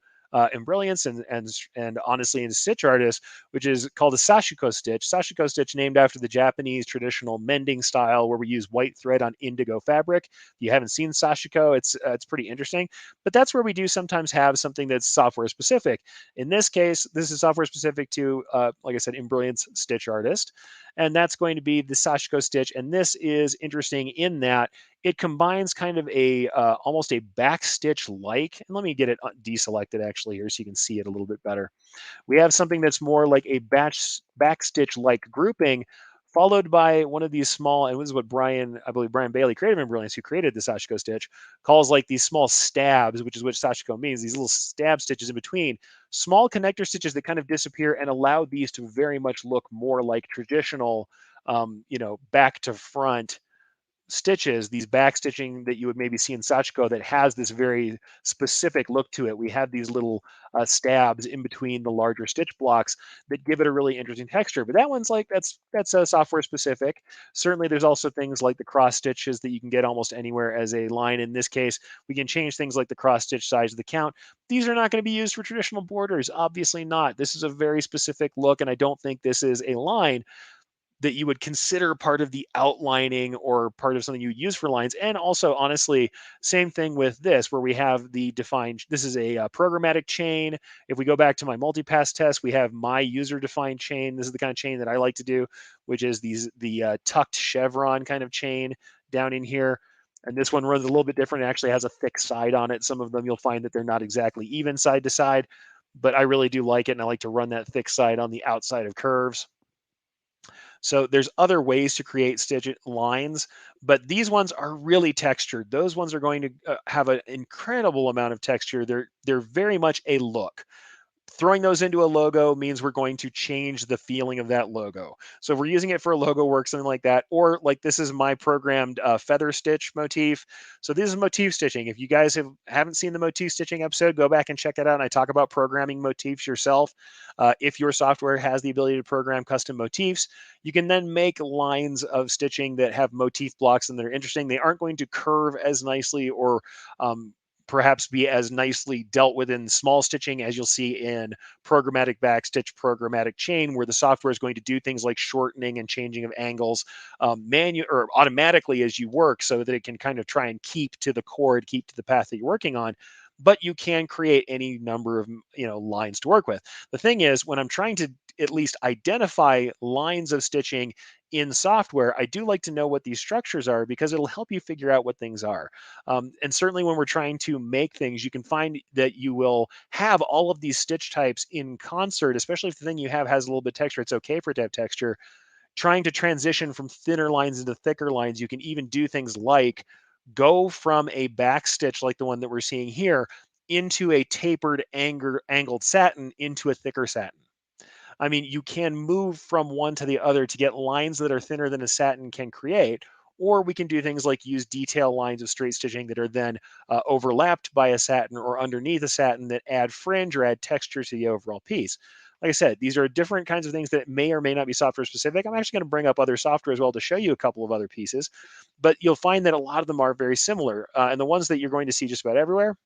embrilliance and honestly in stitch artists, which is called a sashiko stitch. Sashiko stitch named after the Japanese traditional mending style where we use white thread on indigo fabric. If you haven't seen sashiko, it's pretty interesting. But that's where we do sometimes have something that's software specific. In this case, this is software specific to, like I said, embrilliance stitch artist, and that's going to be the sashiko stitch. And this is interesting in that it combines kind of a almost a back stitch like, and let me get it deselected actually here so you can see it a little bit better. We have something that's more like a back stitch like grouping, followed by one of these small, and this is what I believe Brian Bailey, Creative Brilliance, who created the sashiko stitch, calls like these small stabs, which is what sashiko means, these little stab stitches in between, small connector stitches that kind of disappear and allow these to very much look more like traditional, back to front stitches, these back stitching that you would maybe see in Sachiko that has this very specific look to it. We have these little stabs in between the larger stitch blocks that give it a really interesting texture. But that one's like that's software specific. Certainly, there's also things like the cross stitches that you can get almost anywhere as a line. In this case, we can change things like the cross stitch size of the count. These are not going to be used for traditional borders. Obviously not. This is a very specific look, and I don't think this is a line that you would consider part of the outlining or part of something you use for lines. And also, honestly, same thing with this, where we have the defined, this is a programmatic chain. If we go back to my multipass test, we have my user defined chain. This is the kind of chain that I like to do, which is the tucked chevron kind of chain down in here. And this one runs a little bit different. It actually has a thick side on it. Some of them you'll find that they're not exactly even side to side, but I really do like it. And I like to run that thick side on the outside of curves. So there's other ways to create stitch lines, but these ones are really textured. Those ones are going to have an incredible amount of texture. They're very much a look. Throwing those into a logo means we're going to change the feeling of that logo. So if we're using it for a logo work, something like that, or like this is my programmed feather stitch motif. So this is motif stitching. If you guys haven't seen the motif stitching episode, go back and check it out. And I talk about programming motifs yourself. If your software has the ability to program custom motifs, you can then make lines of stitching that have motif blocks and that are interesting. They aren't going to curve as nicely or perhaps be as nicely dealt with in small stitching as you'll see in programmatic backstitch, programmatic chain, where the software is going to do things like shortening and changing of angles or automatically as you work, so that it can kind of try and keep to the chord, keep to the path that you're working on. But you can create any number of lines to work with. The thing is, when I'm trying to at least identify lines of stitching in software, I do like to know what these structures are because it'll help you figure out what things are. And certainly when we're trying to make things, you can find that you will have all of these stitch types in concert, especially if the thing you have has a little bit of texture. It's okay for it to have texture. Trying to transition from thinner lines into thicker lines, you can even do things like go from a back stitch like the one that we're seeing here into a tapered angled satin into a thicker satin. I mean, you can move from one to the other to get lines that are thinner than a satin can create, or we can do things like use detail lines of straight stitching that are then overlapped by a satin or underneath a satin that add fringe or add texture to the overall piece. Like I said, these are different kinds of things that may or may not be software specific. I'm actually going to bring up other software as well to show you a couple of other pieces, but you'll find that a lot of them are very similar. And the ones that you're going to see just about everywhere: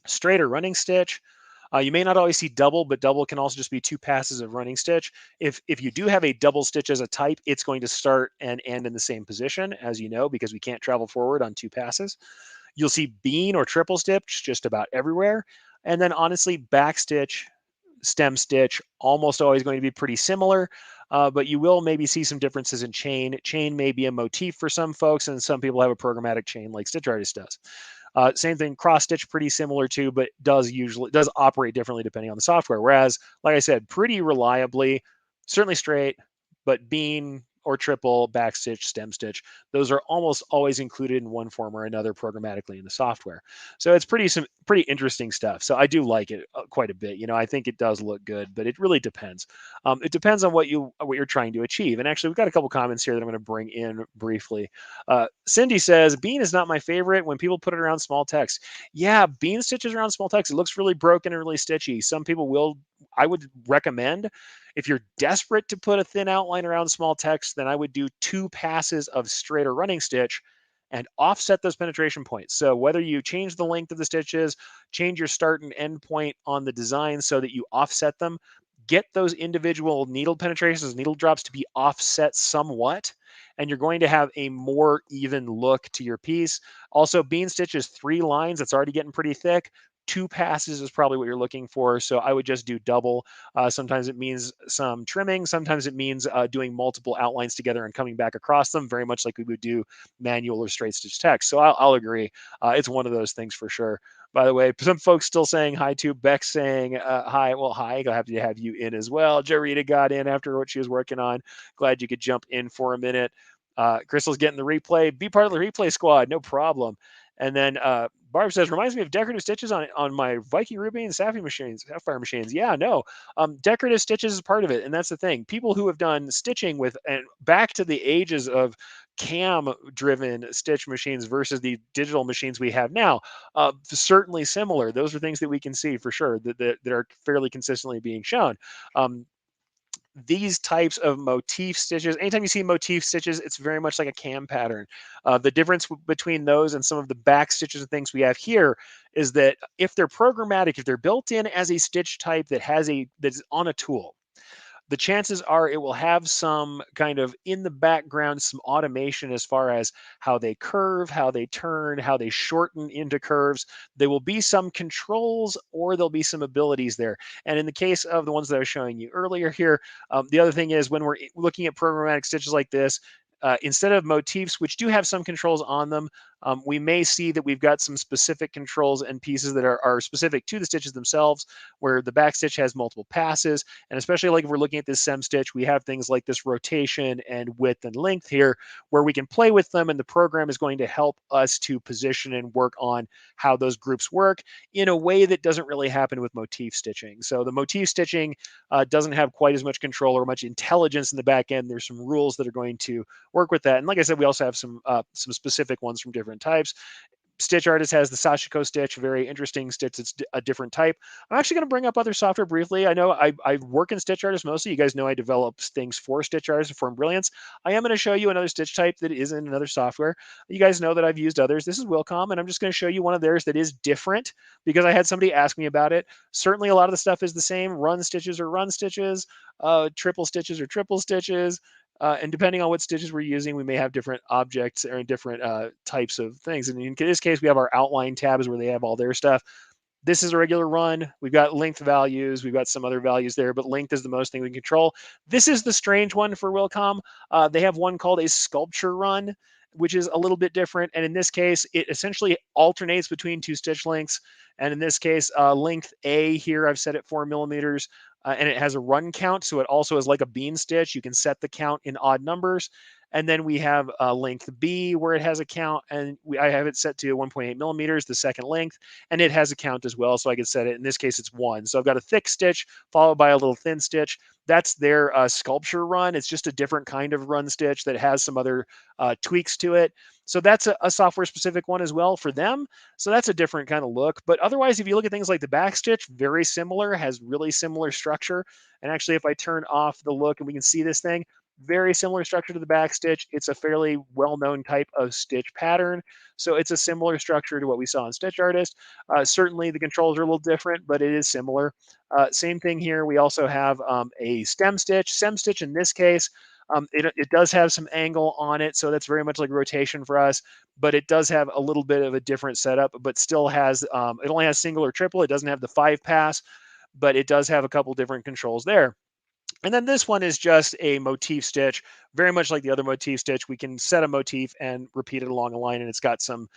straight or running stitch. You may not always see double, but double can also just be two passes of running stitch. If you do have a double stitch as a type, it's going to start and end in the same position, as you know, because we can't travel forward on two passes. You'll see bean or triple stitch just about everywhere. And then honestly, back stitch, stem stitch, almost always going to be pretty similar. But you will maybe see some differences in chain. Chain may be a motif for some folks, and some people have a programmatic chain like Stitch Artist does. Same thing, cross stitch, pretty similar too, but does operate differently depending on the software. Whereas, like I said, pretty reliably, certainly straight, but bean or triple, back stitch, stem stitch, those are almost always included in one form or another programmatically in the software. So it's pretty interesting stuff. So I do like it quite a bit. I think it does look good, but it really depends. It depends on what you're trying to achieve. And actually, we've got a couple comments here that I'm going to bring in briefly. Cindy says, bean is not my favorite when people put it around small text. Yeah, bean stitches around small text. It looks really broken and really stitchy. Some people I would recommend, if you're desperate to put a thin outline around small text, then I would do two passes of straight or running stitch and offset those penetration points. So whether you change the length of the stitches, change your start and end point on the design so that you offset them, get those individual needle penetrations, needle drops to be offset somewhat, and you're going to have a more even look to your piece. Also, bean stitch is 3 lines. That's already getting pretty thick. 2 passes is probably what you're looking for. So I would just do double. Sometimes it means some trimming. Sometimes it means doing multiple outlines together and coming back across them, very much like we would do manual or straight stitch text. So I'll agree. It's one of those things for sure. By the way, some folks still saying hi to Beck saying hi. Well, hi. Happy to have you in as well. Jarita got in after what she was working on. Glad you could jump in for a minute. Crystal's getting the replay. Be part of the replay squad. No problem. And then Barb says, reminds me of decorative stitches on my Viking Ruby and Sapphire machines. Yeah, no. Decorative stitches is part of it. And that's the thing. People who have done stitching with, and back to the ages of cam-driven stitch machines versus the digital machines we have now, certainly similar. Those are things that we can see for sure that are fairly consistently being shown. These types of motif stitches, anytime you see motif stitches, it's very much like a cam pattern. The difference between those and some of the back stitches and things we have here is that if they're programmatic, if they're built in as a stitch type that's on a tool, the chances are it will have some kind of in the background, some automation as far as how they curve, how they turn, how they shorten into curves. There will be some controls or there'll be some abilities there. And in the case of the ones that I was showing you earlier here, the other thing is when we're looking at programmatic stitches like this, instead of motifs, which do have some controls on them, we may see that we've got some specific controls and pieces that are specific to the stitches themselves, where the back stitch has multiple passes. And especially like if we're looking at this sem stitch, we have things like this rotation and width and length here, where we can play with them, and the program is going to help us to position and work on how those groups work in a way that doesn't really happen with motif stitching. So the motif stitching doesn't have quite as much control or much intelligence in the back end. There's some rules that are going to work with that. And like I said, we also have some specific ones from different types. Stitch Artist has the Sashiko stitch, a very interesting stitch. It's a different type. I'm actually going to bring up other software briefly. I know I work in Stitch Artist mostly. You guys know I develop things for Stitch Artist and for Brilliance. I am going to show you another stitch type that is in another software. You guys know that I've used others. This is Wilcom, and I'm just going to show you one of theirs that is different because I had somebody ask me about it. Certainly, a lot of the stuff is the same. Run stitches are run stitches. Triple stitches are triple stitches. And depending on what stitches we're using, we may have different objects or different types of things. And in this case, we have our outline tabs where they have all their stuff. This is a regular run. We've got length values. We've got some other values there, but length is the most thing we can control. This is the strange one for Wilcom. They have one called a sculpture run, which is a little bit different. And in this case, it essentially alternates between two stitch lengths. And in this case, length A here, I've set it 4 millimeters, and it has a run count. So it also is like a bean stitch. You can set the count in odd numbers. And then we have length B where it has a count, and I have it set to 1.8 millimeters, the second length, and it has a count as well. So I can set it, in this case, it's 1. So I've got a thick stitch followed by a little thin stitch. That's their sculpture run. It's just a different kind of run stitch that has some other tweaks to it. So that's a software specific one as well for them. So that's a different kind of look. But otherwise, if you look at things like the Backstitch, very similar, has really similar structure. And actually, if I turn off the look and we can see this thing, very similar structure to the Backstitch. It's a fairly well-known type of stitch pattern. So it's a similar structure to what we saw in Stitch Artist. Certainly the controls are a little different, but it is similar. Same thing here. We also have a stem stitch. Stem stitch in this case, it does have some angle on it, so that's very much like rotation for us, but it does have a little bit of a different setup, but still has, it only has single or triple. It doesn't have the 5-pass, but it does have a couple different controls there. And then this one is just a motif stitch, very much like the other motif stitch. We can set a motif and repeat it along a line, and it's got some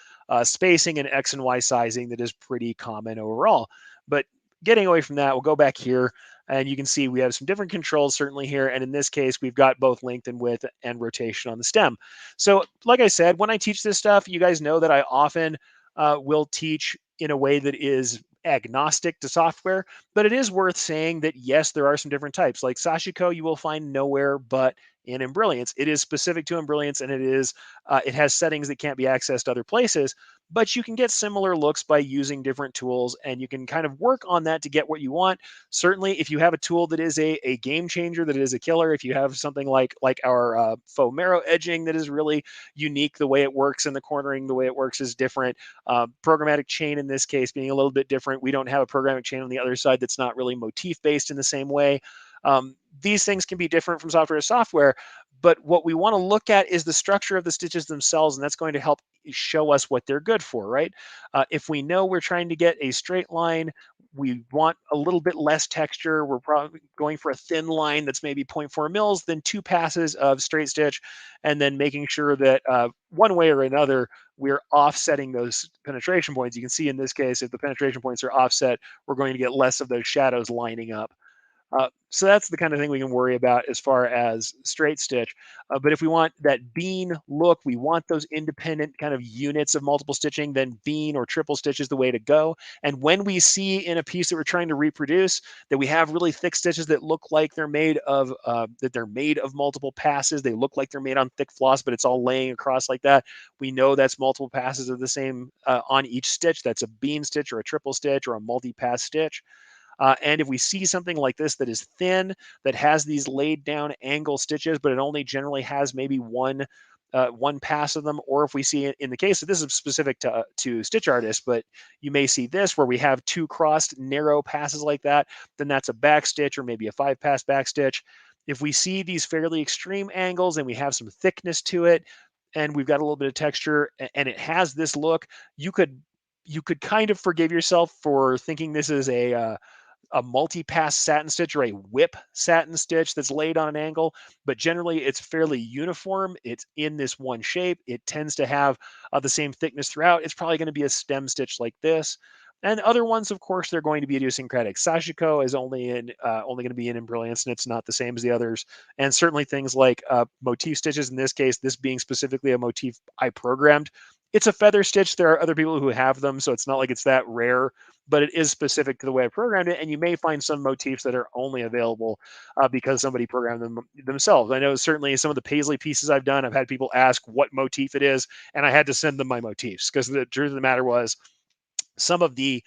spacing and X and Y sizing that is pretty common overall. But getting away from that, we'll go back here, and you can see we have some different controls certainly here. And in this case, we've got both length and width and rotation on the stem. So like I said, when I teach this stuff, you guys know that I often will teach in a way that is agnostic to software, but it is worth saying that yes, there are some different types. Like Sashiko, you will find nowhere but in Embrilliance. It is specific to Embrilliance, and it has settings that can't be accessed other places. But you can get similar looks by using different tools, and you can kind of work on that to get what you want. Certainly, if you have a tool that is a game changer, that is a killer, if you have something like our faux marrow edging that is really unique, the way it works and the cornering, the way it works is different. Programmatic chain in this case being a little bit different. We don't have a programmatic chain on the other side that's not really motif based in the same way. These things can be different from software to software, but what we want to look at is the structure of the stitches themselves, and that's going to help show us what they're good for, right? If we know we're trying to get a straight line, we want a little bit less texture, we're probably going for a thin line that's maybe 0.4 mils, then 2 passes of straight stitch, and then making sure that one way or another, we're offsetting those penetration points. You can see in this case, if the penetration points are offset, we're going to get less of those shadows lining up. So that's the kind of thing we can worry about as far as straight stitch. But if we want that bean look, we want those independent kind of units of multiple stitching, then bean or triple stitch is the way to go. And when we see in a piece that we're trying to reproduce that we have really thick stitches that look like they're made of multiple passes, they look like they're made on thick floss, but it's all laying across like that. We know that's multiple passes of the same on each stitch. That's a bean stitch or a triple stitch or a multi-pass stitch. And if we see something like this that is thin, that has these laid down angle stitches, but it only generally has maybe one pass of them, or if we see it in the case of this is specific to Stitch Artist, but you may see this where we have 2 crossed narrow passes like that, then that's a back stitch or maybe a 5-pass back stitch. If we see these fairly extreme angles and we have some thickness to it, and we've got a little bit of texture, and it has this look, you could kind of forgive yourself for thinking this is a multi-pass satin stitch or a whip satin stitch that's laid on an angle, but generally it's fairly uniform. It's in this one shape. It tends to have the same thickness throughout. It's probably going to be a stem stitch like this. And other ones, of course, they're going to be idiosyncratic. Sashiko is only going to be in brilliance, and it's not the same as the others. And certainly things like motif stitches. In this case, this being specifically a motif I programmed, it's a feather stitch. There are other people who have them, so it's not like it's that rare, but it is specific to the way I programmed it. And you may find some motifs that are only available because somebody programmed them themselves. I know certainly some of the paisley pieces I've done, I've had people ask what motif it is, and I had to send them my motifs because the truth of the matter was some of the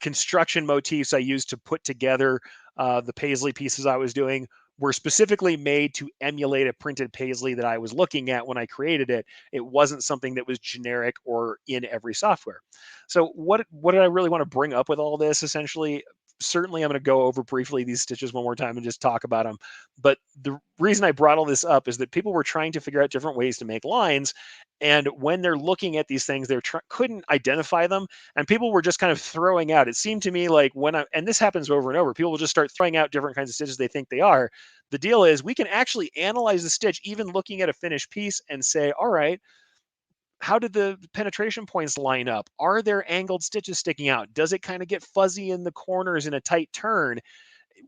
construction motifs I used to put together the paisley pieces I was doing were specifically made to emulate a printed paisley that I was looking at when I created it. It wasn't something that was generic or in every software. So what did I really want to bring up with all this? Essentially, certainly I'm going to go over briefly these stitches one more time and just talk about them. But the reason I brought all this up is that people were trying to figure out different ways to make lines. And when they're looking at these things, couldn't identify them, and people were just kind of throwing out. It seemed to me like and this happens over and over, people will just start throwing out different kinds of stitches they think they are. The deal is we can actually analyze the stitch, even looking at a finished piece, and say, all right, how did the penetration points line up? Are there angled stitches sticking out? Does it kind of get fuzzy in the corners in a tight turn?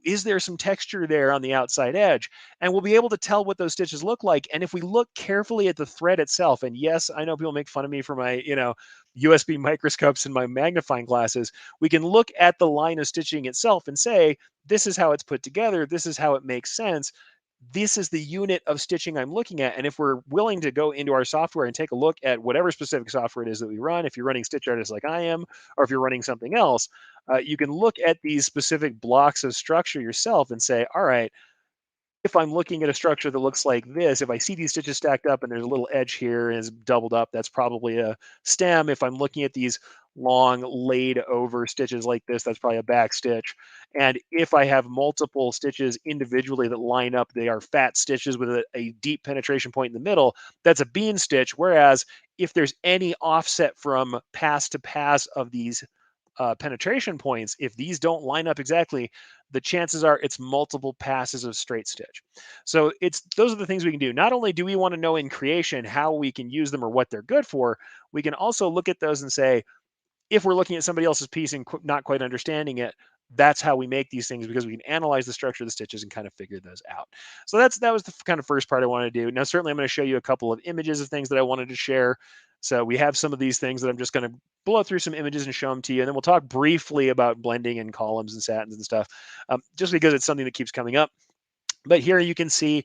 Is there some texture there on the outside edge? And we'll be able to tell what those stitches look like. And if we look carefully at the thread itself, and yes, I know people make fun of me for my, USB microscopes and my magnifying glasses, we can look at the line of stitching itself and say, this is how it's put together. This is how it makes sense. This is the unit of stitching I'm looking at. And if we're willing to go into our software and take a look at whatever specific software it is that we run, if you're running Stitch Artist like I am, or if you're running something else, you can look at these specific blocks of structure yourself and say, all right, if I'm looking at a structure that looks like this, if I see these stitches stacked up and there's a little edge here and it's doubled up, that's probably a stem. If I'm looking at these long laid over stitches like this, that's probably a back stitch. And if I have multiple stitches individually that line up, they are fat stitches with a deep penetration point in the middle, that's a bean stitch. Whereas if there's any offset from pass to pass of these penetration points, if these don't line up exactly, the chances are it's multiple passes of straight stitch. So those are the things we can do. Not only do we want to know in creation how we can use them or what they're good for, we can also look at those and say, if we're looking at somebody else's piece and not quite understanding it, that's how we make these things, because we can analyze the structure of the stitches and kind of figure those out. So that was the kind of first part I wanted to do. Now, certainly I'm going to show you a couple of images of things that I wanted to share. So we have some of these things that I'm just going to blow through some images and show them to you. And then we'll talk briefly about blending and columns and satins and stuff, just because it's something that keeps coming up. But here you can see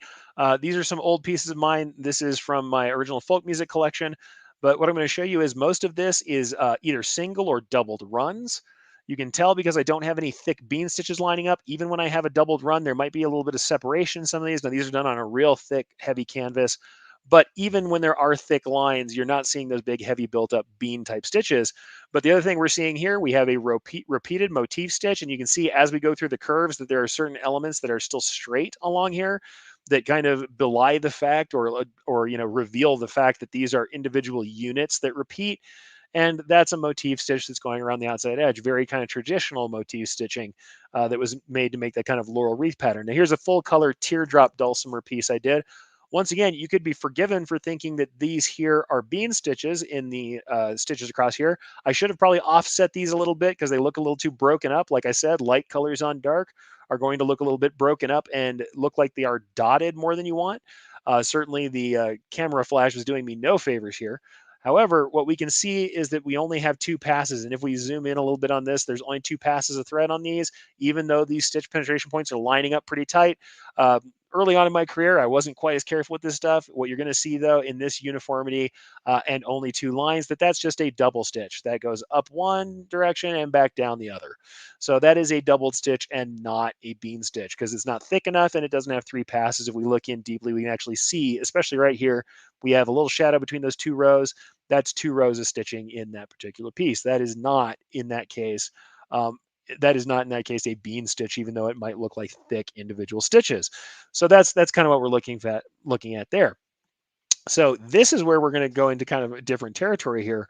these are some old pieces of mine. This is from my original folk music collection. But what I'm going to show you is most of this is either single or doubled runs. You can tell because I don't have any thick bean stitches lining up. Even when I have a doubled run, there might be a little bit of separation in some of these. Now, these are done on a real thick, heavy canvas. But even when there are thick lines, you're not seeing those big, heavy, built-up bean-type stitches. But the other thing we're seeing here, we have a repeated motif stitch. And you can see as we go through the curves that there are certain elements that are still straight along here that kind of belie the fact or reveal the fact that these are individual units that repeat. And that's a motif stitch that's going around the outside edge, very kind of traditional motif stitching that was made to make that kind of laurel wreath pattern. Now, here's a full color teardrop dulcimer piece I did. Once again, you could be forgiven for thinking that these here are bean stitches in the stitches across here. I should have probably offset these a little bit because they look a little too broken up. Like I said, light colors on dark are going to look a little bit broken up and look like they are dotted more than you want. Certainly the camera flash was doing me no favors here. However, what we can see is that we only have two passes. And if we zoom in a little bit on this, there's only two passes of thread on these, even though these stitch penetration points are lining up pretty tight. Early on in my career, I wasn't quite as careful with this stuff. What you're going to see, though, in this uniformity and only two lines, that's just a double stitch. That goes up one direction and back down the other. So that is a doubled stitch and not a bean stitch because it's not thick enough and it doesn't have three passes. If we look in deeply, we can actually see, especially right here, we have a little shadow between those two rows. That's two rows of stitching in that particular piece. That is not in that case. A bean stitch, even though it might look like thick individual stitches. So that's kind of what we're looking at there. So this is where we're going to go into kind of a different territory here.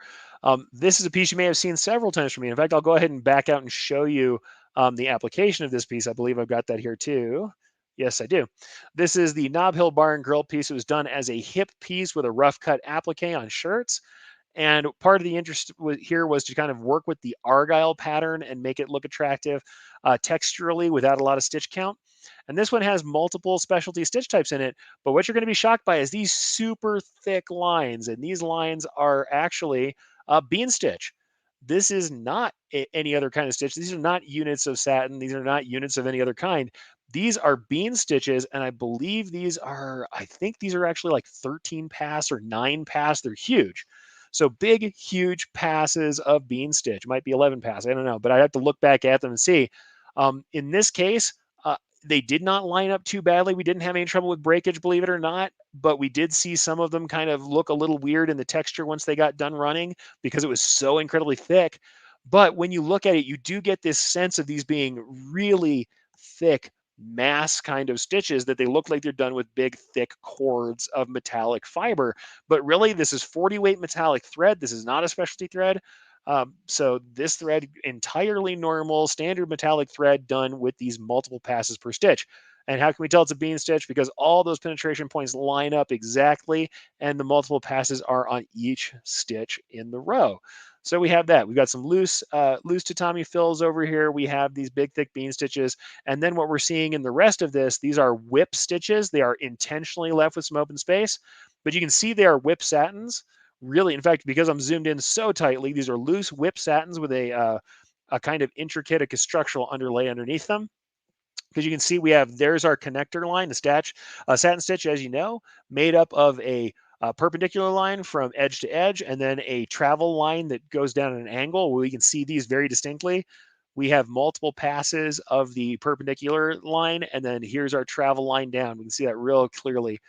This is a piece you may have seen several times from me. In fact, I'll go ahead and back out and show you The application of this piece, I believe I've got that here too. Yes, I do. This is the Knob Hill Bar and Grill piece. It was done as a hip piece with a rough cut applique on shirts. And part of the interest here was to kind of work with the argyle pattern and make it look attractive texturally without a lot of stitch count. And this one has multiple specialty stitch types in it. But what you're going to be shocked by is these super thick lines. And these lines are actually bean stitch. This is not any other kind of stitch. These are not units of satin. These are not units of any other kind. These are bean stitches. And I believe I think these are actually like 13 pass or 9 pass. They're huge. So big, huge passes of bean stitch. Might be 11 pass. I don't know, but I have to look back at them and see. In this case, they did not line up too badly. We didn't have any trouble with breakage, believe it or not, but we did see some of them kind of look a little weird in the texture once they got done running because it was so incredibly thick. But when you look at it, you do get this sense of these being really thick mass kind of stitches that they look like they're done with big, thick cords of metallic fiber. But really, this is 40 weight metallic thread. This is not a specialty thread. So this thread, entirely normal, standard metallic thread done with these multiple passes per stitch. And how can we tell it's a bean stitch? Because all those penetration points line up exactly, and the multiple passes are on each stitch in the row. So we have that. We've got some loose tatami fills over here. We have these big, thick bean stitches. And then what we're seeing in the rest of this, these are whip stitches. They are intentionally left with some open space, but you can see they are whip satins. Really, in fact, because I'm zoomed in so tightly, these are loose whip satins with a kind of intricate structural underlay underneath them. Because you can see there's our connector line, the satin stitch, as you know, made up of a perpendicular line from edge to edge, and then a travel line that goes down at an angle. We can see these very distinctly. We have multiple passes of the perpendicular line, and then here's our travel line down. We can see that real clearly.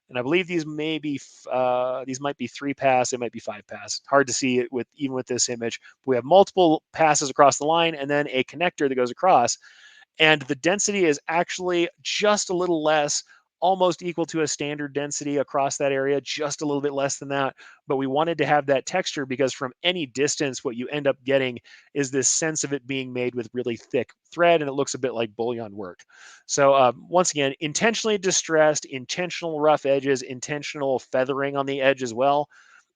And I believe these might be 3 pass, it might be 5 pass. Hard to see it even with this image. We have multiple passes across the line and then a connector that goes across. And the density is actually just a little less, almost equal to a standard density across that area, just a little bit less than that. But we wanted to have that texture because from any distance, what you end up getting is this sense of it being made with really thick thread, and it looks a bit like bullion work. So once again, intentionally distressed, intentional rough edges, intentional feathering on the edge as well.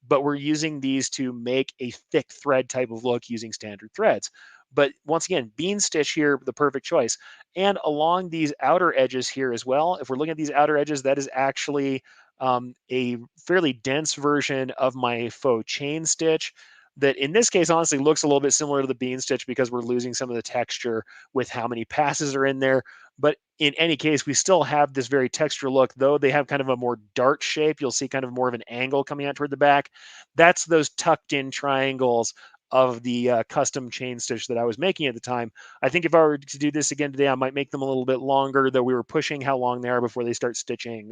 But we're using these to make a thick thread type of look using standard threads. But once again, bean stitch here, the perfect choice. And along these outer edges here as well, if we're looking at these outer edges, that is actually a fairly dense version of my faux chain stitch that in this case honestly looks a little bit similar to the bean stitch because we're losing some of the texture with how many passes are in there. But in any case, we still have this very texture look, though they have kind of a more dart shape. You'll see kind of more of an angle coming out toward the back. That's those tucked in triangles of the custom chain stitch that I was making at the time. I think if I were to do this again today, I might make them a little bit longer, though we were pushing how long they are before they start stitching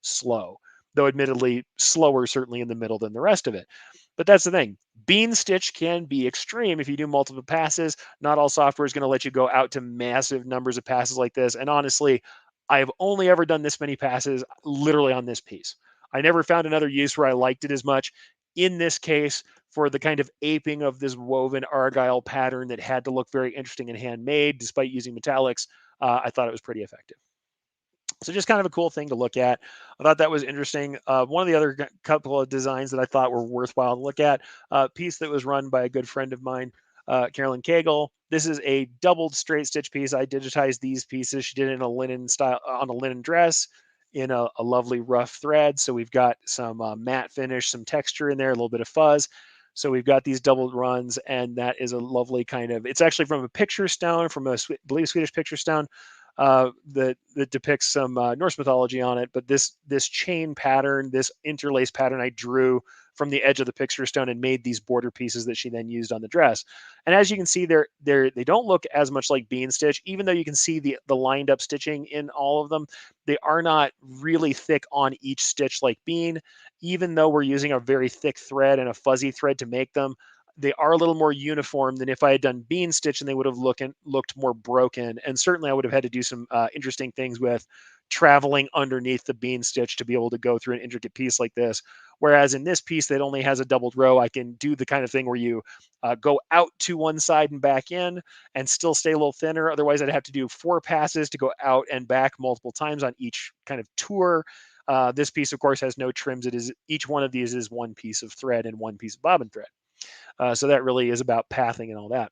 slow, though admittedly slower certainly in the middle than the rest of it. But that's the thing. Bean stitch can be extreme if you do multiple passes. Not all software is going to let you go out to massive numbers of passes like this. And honestly, I've only ever done this many passes literally on this piece. I never found another use where I liked it as much. In this case, for the kind of aping of this woven argyle pattern that had to look very interesting and handmade despite using metallics, I thought it was pretty effective. So just kind of a cool thing to look at. I thought that was interesting. One of the other couple of designs that I thought were worthwhile to look at, a piece that was run by a good friend of mine, Carolyn Cagle. This is a doubled straight stitch piece. I digitized these pieces. She did it in a linen style on a linen dress in a lovely rough thread. So we've got some matte finish, some texture in there, a little bit of fuzz. So we've got these doubled runs, and that is a lovely kind of, it's actually from a picture stone, from a, I believe, Swedish picture stone that depicts some Norse mythology on it. But this chain pattern, this interlace pattern, I drew from the edge of the picture stone and made these border pieces that she then used on the dress. And as you can see, they don't look as much like bean stitch, even though you can see the lined up stitching in all of them. They are not really thick on each stitch like bean, even though we're using a very thick thread and a fuzzy thread to make them. They are a little more uniform than if I had done bean stitch, and they would have looked more broken. And certainly I would have had to do some interesting things with traveling underneath the bean stitch to be able to go through an intricate piece like this Whereas in this piece that only has a doubled row, I can do the kind of thing where you go out to one side and back in and still stay a little thinner. Otherwise, I'd have to do 4 passes to go out and back multiple times on each kind of tour. This piece, of course, has no trims. It is each one of these is one piece of thread and one piece of bobbin thread. So that really is about pathing and all that.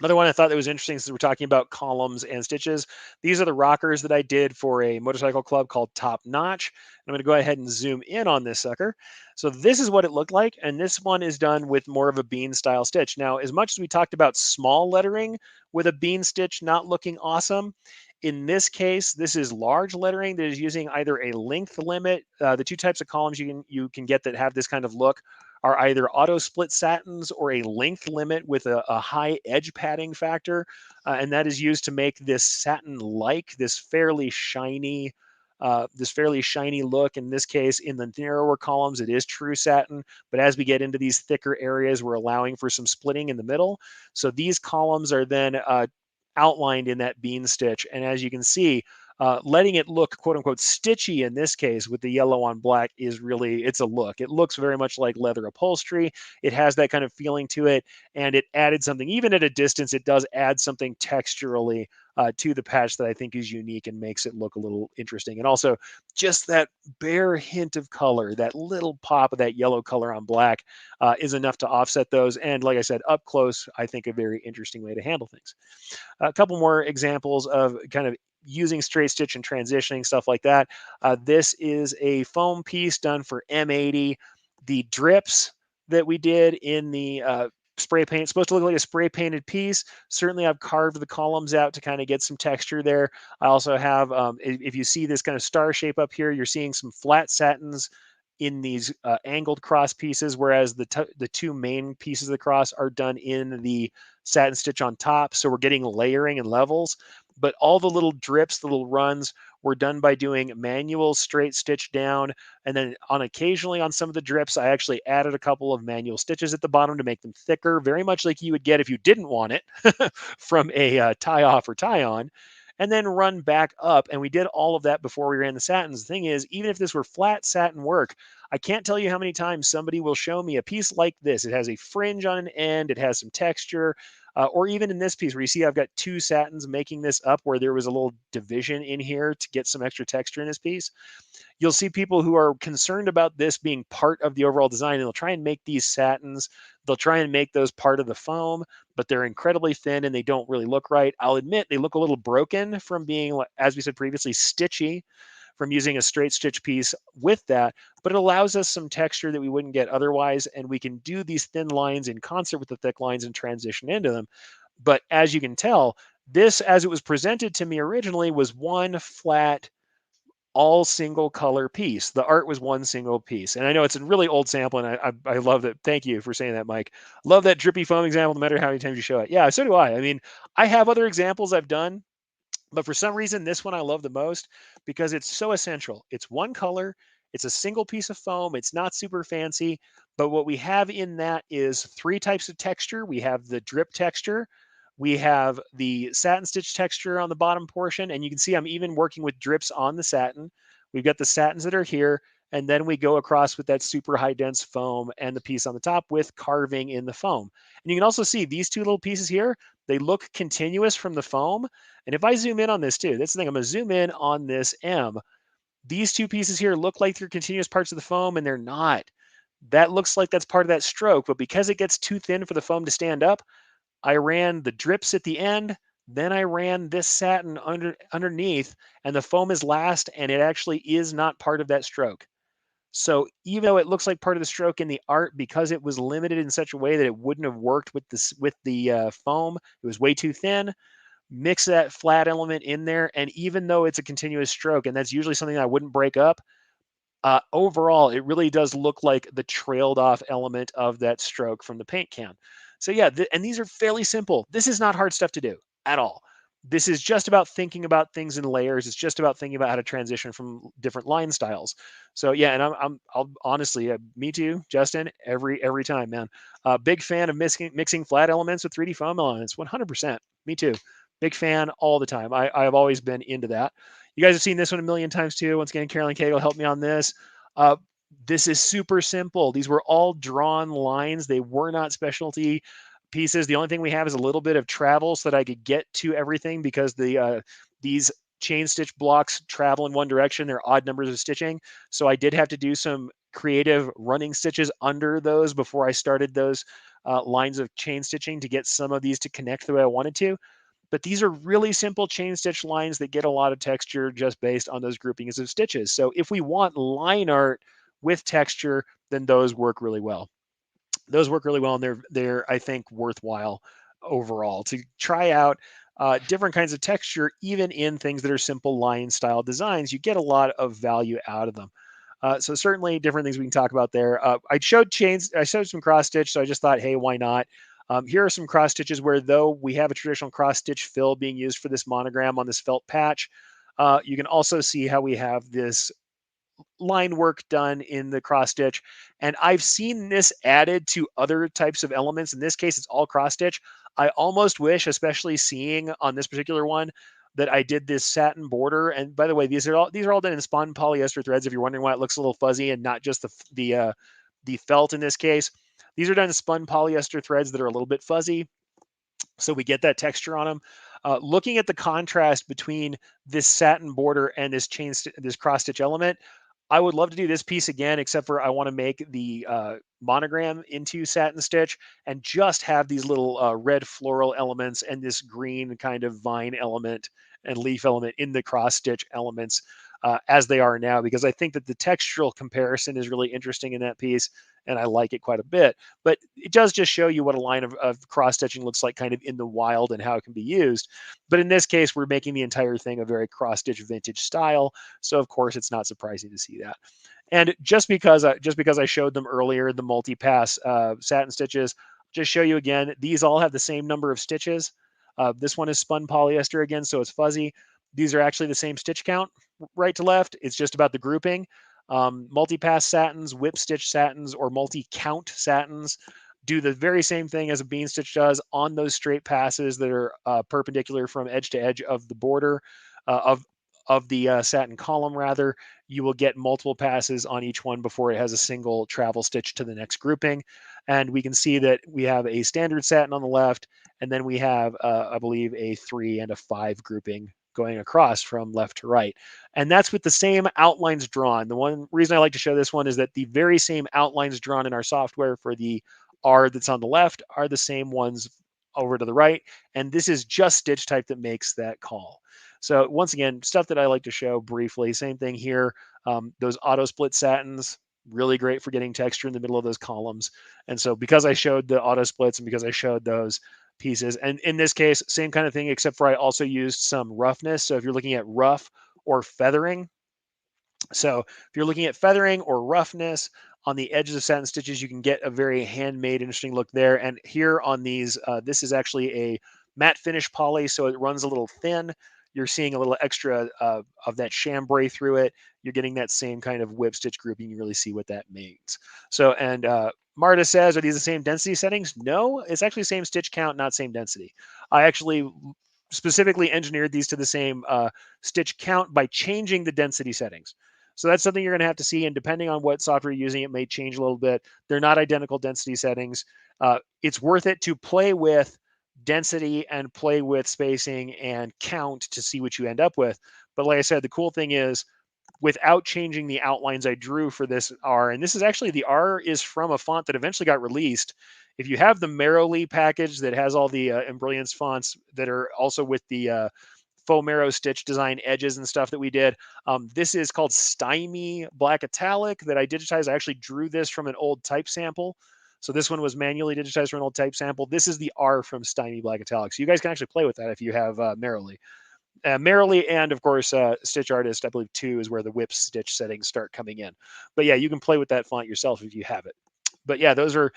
Another one I thought that was interesting, since we're talking about columns and stitches. These are the rockers that I did for a motorcycle club called Top Notch. I'm going to go ahead and zoom in on this sucker. So this is what it looked like, and this one is done with more of a bean style stitch. Now, as much as we talked about small lettering with a bean stitch not looking awesome, in this case, this is large lettering that is using either a length limit. The two types of columns you can get that have this kind of look are either auto split satins or a length limit with a high edge padding factor. And that is used to make this satin like this fairly shiny look. In this case, in the narrower columns, it is true satin, but as we get into these thicker areas, we're allowing for some splitting in the middle. So these columns are then outlined in that bean stitch. And as you can see, letting it look quote unquote stitchy in this case with the yellow on black is really, it's a look. It looks very much like leather upholstery. It has that kind of feeling to it, and it added something. Even at a distance, it does add something texturally to the patch that I think is unique and makes it look a little interesting. And also just that bare hint of color, that little pop of that yellow color on black is enough to offset those. And like I said, up close, I think a very interesting way to handle things. A couple more examples of kind of using straight stitch and transitioning, stuff like that. This is a foam piece done for M80. The drips that we did in the spray paint, it's supposed to look like a spray painted piece. Certainly I've carved the columns out to kind of get some texture there. I also have, if you see this kind of star shape up here, you're seeing some flat satins in these angled cross pieces, whereas the two main pieces of the cross are done in the satin stitch on top. So we're getting layering and levels, but all the little drips, the little runs were done by doing manual straight stitch down. And then occasionally on some of the drips, I actually added a couple of manual stitches at the bottom to make them thicker, very much like you would get if you didn't want it from a tie off or tie on, and then run back up. And we did all of that before we ran the satins. The thing is, even if this were flat satin work, I can't tell you how many times somebody will show me a piece like this. It has a fringe on an end, it has some texture, or even in this piece where you see I've got two satins making this up, where there was a little division in here to get some extra texture in this piece. You'll see people who are concerned about this being part of the overall design, and they'll try and make these satins, they'll try and make those part of the foam, but they're incredibly thin and they don't really look right. I'll admit they look a little broken from being, as we said previously, stitchy, from using a straight stitch piece with that, but it allows us some texture that we wouldn't get otherwise, and we can do these thin lines in concert with the thick lines and transition into them. But as you can tell, this, as it was presented to me originally, was one flat, all single color piece. The art was one single piece. And I know it's a really old sample, and I love that. Thank you for saying that, Mike. Love that drippy foam example, no matter how many times you show it. Yeah, so do I. I mean, I have other examples I've done, but for some reason, this one I love the most because it's so essential. It's one color, it's a single piece of foam, it's not super fancy, but what we have in that is three types of texture. We have the drip texture, we have the satin stitch texture on the bottom portion, and you can see I'm even working with drips on the satin. We've got the satins that are here, and then we go across with that super high dense foam and the piece on the top with carving in the foam. And you can also see these two little pieces here, they look continuous from the foam. And if I zoom in on this too, that's the thing, I'm gonna zoom in on this M. These two pieces here look like they're continuous parts of the foam, and they're not. That looks like that's part of that stroke, but because it gets too thin for the foam to stand up, I ran the drips at the end, then I ran this satin underneath, and the foam is last, and it actually is not part of that stroke. So even though it looks like part of the stroke in the art, because it was limited in such a way that it wouldn't have worked with this with the foam, it was way too thin. Mix that flat element in there, and even though it's a continuous stroke, and that's usually something I wouldn't break up, overall, it really does look like the trailed off element of that stroke from the paint can. So yeah, and these are fairly simple. This is not hard stuff to do at all. This is just about thinking about things in layers. It's just about thinking about how to transition from different line styles. So yeah, and I'll honestly, me too, Justin. Every time, man. Big fan of mixing flat elements with 3D foam elements. 100%. Me too. Big fan all the time. I've always been into that. You guys have seen this one a million times too. Once again, Carolyn Cagle helped me on this. This is super simple. These were all drawn lines. They were not specialty pieces. The only thing we have is a little bit of travel so that I could get to everything, because these chain stitch blocks travel in one direction. They're odd numbers of stitching. So I did have to do some creative running stitches under those before I started those lines of chain stitching to get some of these to connect the way I wanted to. But these are really simple chain stitch lines that get a lot of texture just based on those groupings of stitches. So if we want line art with texture, then those work really well. Those work really well, and they're I think worthwhile overall to try out different kinds of texture, even in things that are simple line style designs. You get a lot of value out of them. So certainly different things we can talk about there. I showed some cross stitch, so I just thought, hey, why not? Here are some cross stitches where, though we have a traditional cross stitch fill being used for this monogram on this felt patch, you can also see how we have this line work done in the cross stitch. And I've seen this added to other types of elements. In this case, it's all cross stitch. I almost wish, especially seeing on this particular one, that I did this satin border. And by the way, these are all done in spun polyester threads, if you're wondering why it looks a little fuzzy and not just the felt in this case. These are done in spun polyester threads that are a little bit fuzzy, so we get that texture on them. Looking at the contrast between this satin border and this cross stitch element, I would love to do this piece again, except for I want to make the monogram into satin stitch and just have these little red floral elements and this green kind of vine element and leaf element in the cross stitch elements as they are now, because I think that the textural comparison is really interesting in that piece, and I like it quite a bit. But it does just show you what a line of cross stitching looks like kind of in the wild and how it can be used. But in this case, we're making the entire thing a very cross stitch vintage style. So of course, it's not surprising to see that. And just because I showed them earlier, the multi-pass satin stitches, just show you again, these all have the same number of stitches. This one is spun polyester again, so it's fuzzy. These are actually the same stitch count, right to left. It's just about the grouping. Multi-pass satins, whip stitch satins, or multi-count satins do the very same thing as a bean stitch does on those straight passes that are perpendicular from edge to edge of the border uh, of the satin column. Rather, you will get multiple passes on each one before it has a single travel stitch to the next grouping. And we can see that we have a standard satin on the left, and then we have, I believe, a 3 and a 5 grouping going across from left to right. And that's with the same outlines drawn. The one reason I like to show this one is that the very same outlines drawn in our software for the R that's on the left are the same ones over to the right. And this is just stitch type that makes that call. So once again, stuff that I like to show briefly. Same thing here. Those auto split satins, really great for getting texture in the middle of those columns. And so because I showed the auto splits and because I showed those pieces, and in this case, same kind of thing, except for I also used some roughness. So if you're looking at rough or feathering, so if you're looking at feathering or roughness on the edges of satin stitches, you can get a very handmade, interesting look there. And here on these, this is actually a matte finish poly, so it runs a little thin. You're seeing a little extra of that chambray through it. You're getting that same kind of whip stitch grouping. You really see what that means. So, and Marta says, are these the same density settings? No, it's actually same stitch count, not same density. I actually specifically engineered these to the same stitch count by changing the density settings. So that's something you're going to have to see. And depending on what software you're using, it may change a little bit. They're not identical density settings. It's worth it to play with density and play with spacing and count to see what you end up with. But like I said, the cool thing is, without changing the outlines I drew for this R, and this is actually, the R is from a font that eventually got released. If you have the Merrily package that has all the Embrilliance fonts that are also with the faux Marrow stitch design edges and stuff that we did. This is called Stymie Black Italic that I digitized. I actually drew this from an old type sample. So this one was manually digitized from an old type sample. This is the R from Stymie Black Italic. So you guys can actually play with that if you have Merrily. Merrily, and of course, Stitch Artist, I believe 2 is where the whip stitch settings start coming in. But yeah, you can play with that font yourself if you have it. But yeah, those are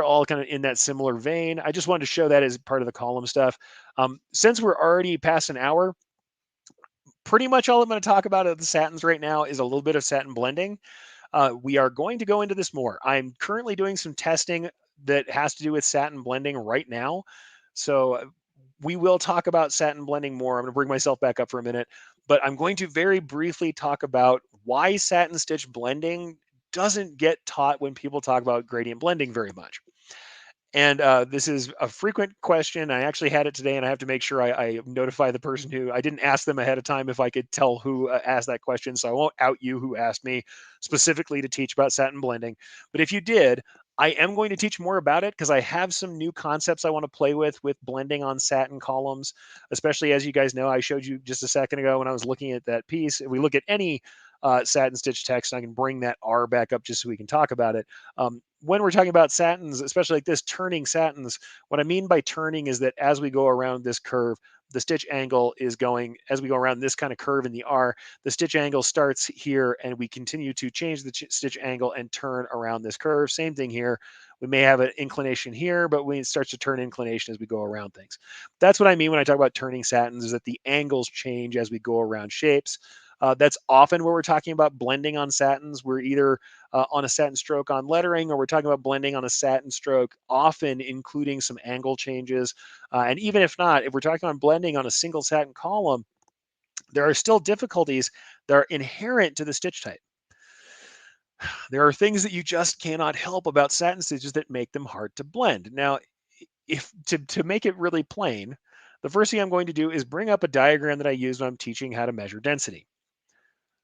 all kind of in that similar vein. I just wanted to show that as part of the column stuff. Since we're already past an hour, pretty much all I'm going to talk about of the satins right now is a little bit of satin blending. We are going to go into this more. I'm currently doing some testing that has to do with satin blending right now. So we will talk about satin blending more. I'm going to bring myself back up for a minute, but I'm going to very briefly talk about why satin stitch blending doesn't get taught when people talk about gradient blending very much. And this is a frequent question. I actually had it today, and I have to make sure I notify the person who I didn't ask them ahead of time if I could tell who asked that question. So I won't out you who asked me specifically to teach about satin blending. But if you did, I am going to teach more about it because I have some new concepts I want to play with blending on satin columns, especially as you guys know, I showed you just a second ago when I was looking at that piece. If we look at any satin stitch text, I can bring that R back up just so we can talk about it. When we're talking about satins, especially like this, turning satins, what I mean by turning is that as we go around this curve, the stitch angle is going, as we go around this kind of curve in the R, the stitch angle starts here and we continue to change the stitch angle and turn around this curve. Same thing here. We may have an inclination here, but it starts to turn inclination as we go around things. That's what I mean when I talk about turning satins, is that the angles change as we go around shapes. That's often where we're talking about blending on satins. We're either on a satin stroke on lettering, or we're talking about blending on a satin stroke, often including some angle changes. And even if not, if we're talking on blending on a single satin column, there are still difficulties that are inherent to the stitch type. There are things that you just cannot help about satin stitches that make them hard to blend. Now, if to make it really plain, the first thing I'm going to do is bring up a diagram that I use when I'm teaching how to measure density.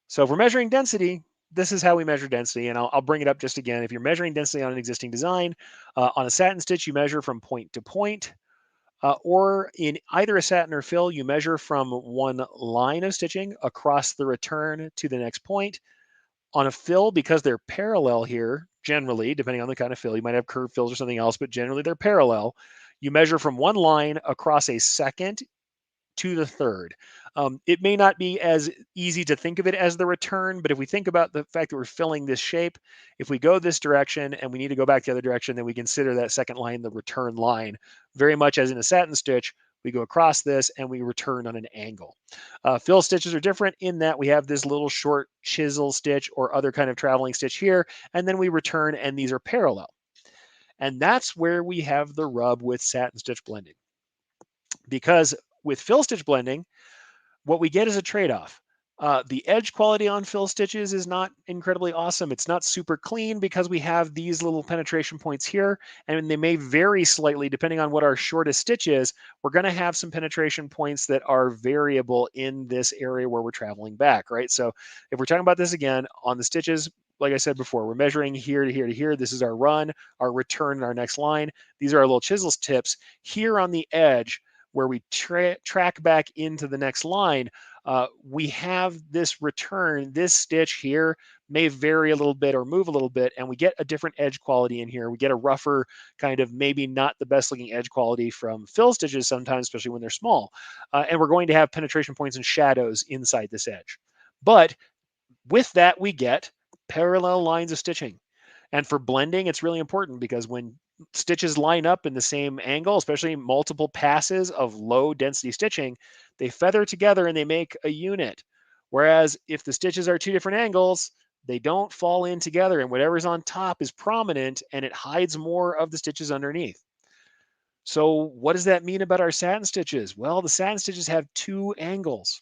So if we're measuring density, this is how we measure density. And I'll bring it up just again. If you're measuring density on an existing design, on a satin stitch, you measure from point to point. Or in either a satin or fill, you measure from one line of stitching across the return to the next point. On a fill, because they're parallel here, generally, depending on the kind of fill, you might have curved fills or something else, but generally they're parallel. You measure from one line across a second to the third. It may not be as easy to think of it as the return, but if we think about the fact that we're filling this shape, if we go this direction and we need to go back the other direction, then we consider that second line the return line. Very much as in a satin stitch, we go across this and we return on an angle. Fill stitches are different in that we have this little short chisel stitch or other kind of traveling stitch here, and then we return, and these are parallel. And that's where we have the rub with satin stitch blending. Because with fill stitch blending, what we get is a trade-off. The edge quality on fill stitches is not incredibly awesome. It's not super clean because we have these little penetration points here, and they may vary slightly depending on what our shortest stitch is. We're going to have some penetration points that are variable in this area where we're traveling back, right? So if we're talking about this again on the stitches, like I said before, we're measuring here to here to here. This is our run, our return, and our next line. These are our little chisel tips. Here on the edge, where we track back into the next line, we have this return. This stitch here may vary a little bit or move a little bit, and we get a different edge quality in here. We get a rougher kind of, maybe not the best looking edge quality from fill stitches sometimes, especially when they're small. And we're going to have penetration points and shadows inside this edge. But with that, we get parallel lines of stitching. And for blending, it's really important because when stitches line up in the same angle, especially multiple passes of low density stitching, they feather together and they make a unit. Whereas if the stitches are two different angles, they don't fall in together, and whatever's on top is prominent and it hides more of the stitches underneath. So what does that mean about our satin stitches? Well, the satin stitches have two angles.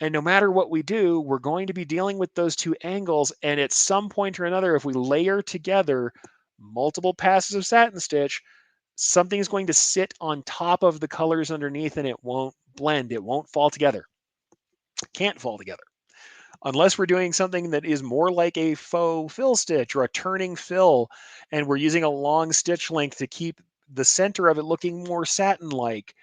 And no matter what we do, we're going to be dealing with those two angles. And at some point or another, if we layer together multiple passes of satin stitch, something is going to sit on top of the colors underneath and it won't blend. It won't fall together. It can't fall together. Unless we're doing something that is more like a faux fill stitch or a turning fill, and we're using a long stitch length to keep the center of it looking more satin-like,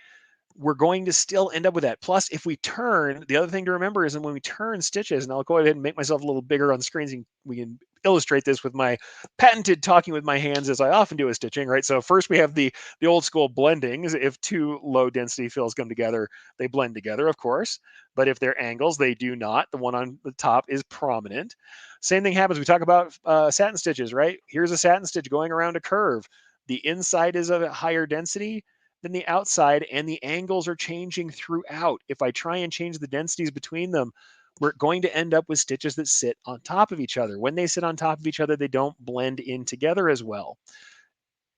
we're going to still end up with that. Plus, if we turn, the other thing to remember is that when we turn stitches, and I'll go ahead and make myself a little bigger on the screen so we can illustrate this with my patented talking with my hands, as I often do with stitching, right? So first we have the old school blendings. If two low density fills come together, they blend together, of course. But if they're angles, they do not. The one on the top is prominent. Same thing happens. We talk about satin stitches, right? Here's a satin stitch going around a curve. The inside is of a higher density than the outside, and the angles are changing throughout. If I try and change the densities between them, we're going to end up with stitches that sit on top of each other. When they sit on top of each other, they don't blend in together as well.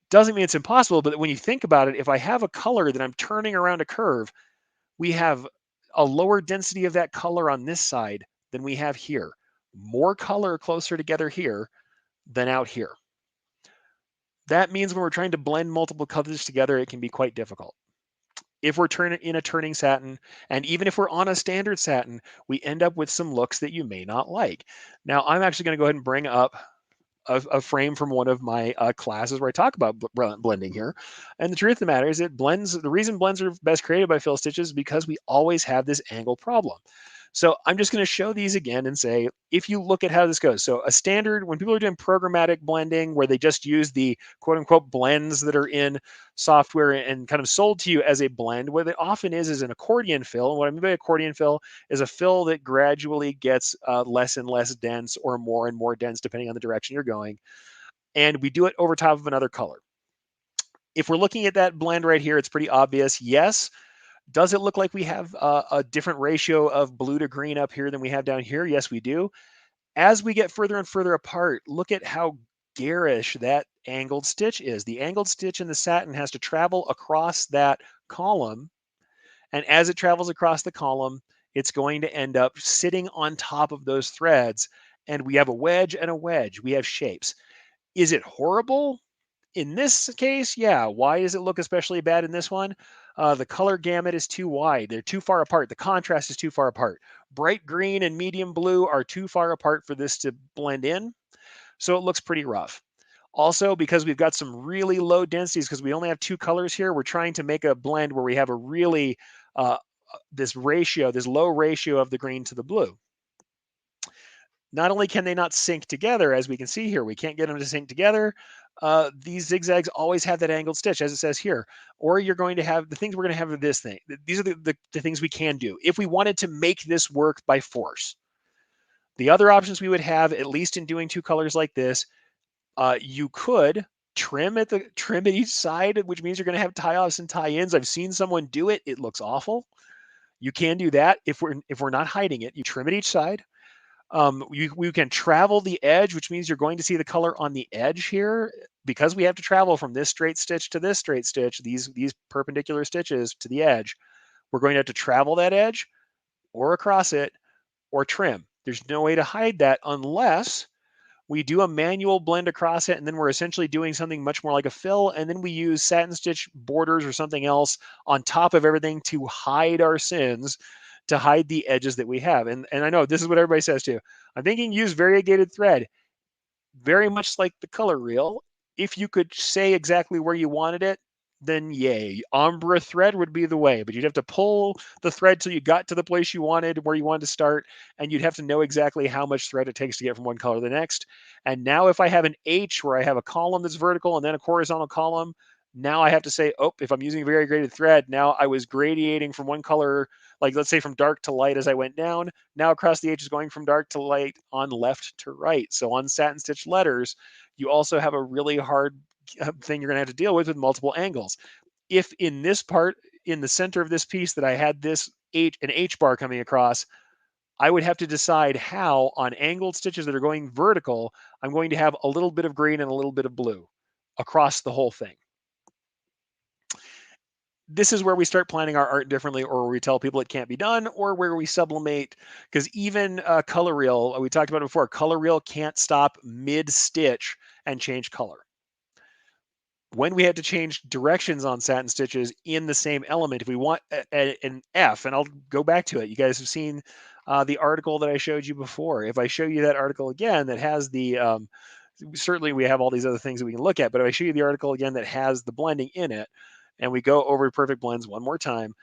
Doesn't mean it's impossible, but when you think about it, if I have a color that I'm turning around a curve, we have a lower density of that color on this side than we have here. more color closer together here than out here. That means when we're trying to blend multiple colors together, it can be quite difficult. If we're in a turning satin, and even if we're on a standard satin, we end up with some looks that you may not like. Now, I'm actually going to go ahead and bring up a frame from one of my classes where I talk about blending here. And the truth of the matter is, the reason blends are best created by fill stitches is because we always have this angle problem. So I'm just going to show these again and say, if you look at how this goes. So a standard, when people are doing programmatic blending, where they just use the quote unquote blends that are in software and kind of sold to you as a blend, what it often is an accordion fill. And what I mean by accordion fill is a fill that gradually gets less and less dense or more and more dense depending on the direction you're going. And we do it over top of another color. If we're looking at that blend right here, it's pretty obvious. Yes. Does it look like we have a different ratio of blue to green up here than we have down here? Yes, we do. As we get further and further apart, look at how garish that angled stitch is. The angled stitch in the satin has to travel across that column. And as it travels across the column, it's going to end up sitting on top of those threads. And we have a wedge and a wedge. We have shapes. Is it horrible? In this case, yeah. Why does it look especially bad in this one? The color gamut is too wide. They're too far apart. The contrast is too far apart. Bright green and medium blue are too far apart for this to blend in. So it looks pretty rough. Also, because we've got some really low densities, because we only have two colors here, we're trying to make a blend where we have a really, this low ratio of the green to the blue. Not only can they not sync together, as we can see here, we can't get them to sync together. These zigzags always have that angled stitch, as it says here. Or you're going to have the things we're going to have with this thing. These are the things we can do if we wanted to make this work by force. The other options we would have, at least in doing two colors like this, you could trim at each side, which means you're going to have tie-offs and tie-ins. I've seen someone do it. It looks awful. You can do that if we're not hiding it. You trim at each side. We can travel the edge, which means you're going to see the color on the edge here. Because we have to travel from this straight stitch to this straight stitch, these perpendicular stitches to the edge, we're going to have to travel that edge or across it or trim. There's no way to hide that unless we do a manual blend across it, and then we're essentially doing something much more like a fill, and then we use satin stitch borders or something else on top of everything to hide our sins, to hide the edges that we have. And I know this is what everybody says too. I'm thinking use variegated thread, very much like the color reel. If you could say exactly where you wanted it, then yay. Ombre thread would be the way, but you'd have to pull the thread till you got to the place you wanted, where you wanted to start, and you'd have to know exactly how much thread it takes to get from one color to the next. And now if I have an H where I have a column that's vertical and then a horizontal column, now I have to say, oh, if I'm using variegated thread, now I was gradiating from one color, like let's say from dark to light as I went down. Now across the H is going from dark to light on left to right. So on satin stitch letters, you also have a really hard thing you're going to have to deal with multiple angles. If in this part, in the center of this piece that I had this an H bar coming across, I would have to decide how on angled stitches that are going vertical, I'm going to have a little bit of green and a little bit of blue across the whole thing. This is where we start planning our art differently, or where we tell people it can't be done, or where we sublimate, because even color reel, we talked about it before, color reel can't stop mid-stitch and change color. When we had to change directions on satin stitches in the same element, if we want an F, and I'll go back to it, you guys have seen the article that I showed you before. If I show you that article again that has the, certainly we have all these other things that we can look at, but if I show you the article again that has the blending in it, and we go over perfect blends one more time,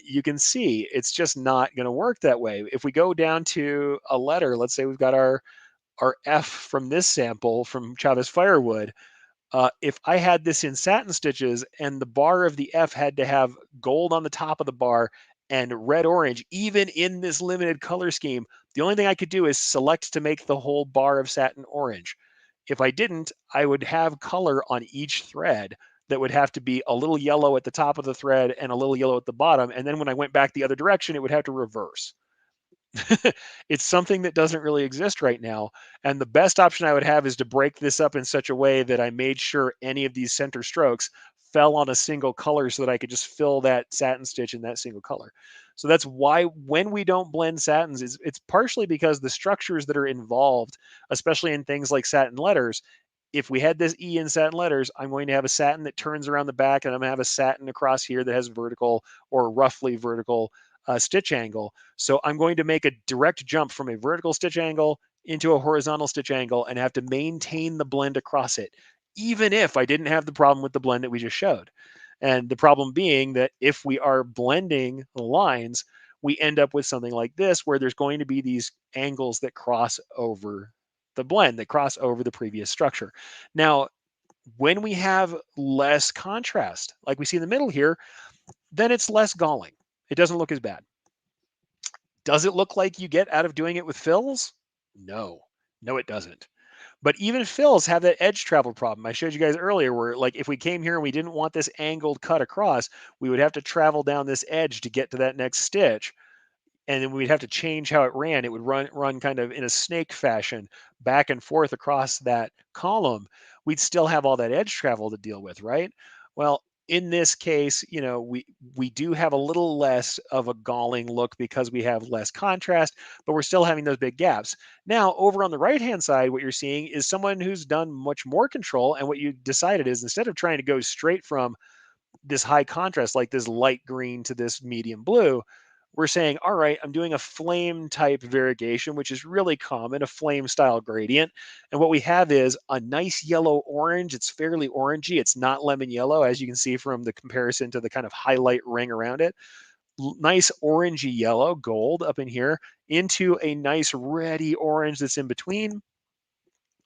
you can see it's just not going to work that way. If we go down to a letter, let's say we've got our F from this sample from Chavez Firewood. If I had this in satin stitches and the bar of the F had to have gold on the top of the bar and red orange, even in this limited color scheme, the only thing I could do is select to make the whole bar of satin orange. If I didn't, I would have color on each thread that would have to be a little yellow at the top of the thread and a little yellow at the bottom. And then when I went back the other direction, it would have to reverse. It's something that doesn't really exist right now. And the best option I would have is to break this up in such a way that I made sure any of these center strokes fell on a single color so that I could just fill that satin stitch in that single color. So that's why when we don't blend satins, it's partially because the structures that are involved, especially in things like satin letters, if we had this E in satin letters, I'm going to have a satin that turns around the back, and I'm going to have a satin across here that has vertical or roughly vertical stitch angle. So I'm going to make a direct jump from a vertical stitch angle into a horizontal stitch angle and have to maintain the blend across it, even if I didn't have the problem with the blend that we just showed. And the problem being that if we are blending the lines, we end up with something like this, where there's going to be these angles that cross over the blend, that cross over the previous structure. Now, when we have less contrast, like we see in the middle here, then it's less galling. It doesn't look as bad. Does it look like you get out of doing it with fills? No, no, it doesn't. But even fills have that edge travel problem. I showed you guys earlier where, like, if we came here and we didn't want this angled cut across, we would have to travel down this edge to get to that next stitch, and then we'd have to change how it ran. It would run kind of in a snake fashion back and forth across that column. We'd still have all that edge travel to deal with, right? Well, in this case, we do have a little less of a galling look because we have less contrast, but we're still having those big gaps. Now, over on the right-hand side, what you're seeing is someone who's done much more control, and what you decided is, instead of trying to go straight from this high contrast, like this light green to this medium blue, we're saying, all right, I'm doing a flame type variegation, which is really common, a flame style gradient. And what we have is a nice yellow orange. It's fairly orangey. It's not lemon yellow, as you can see from the comparison to the kind of highlight ring around it. Nice orangey yellow, gold up in here, into a nice reddy orange that's in between,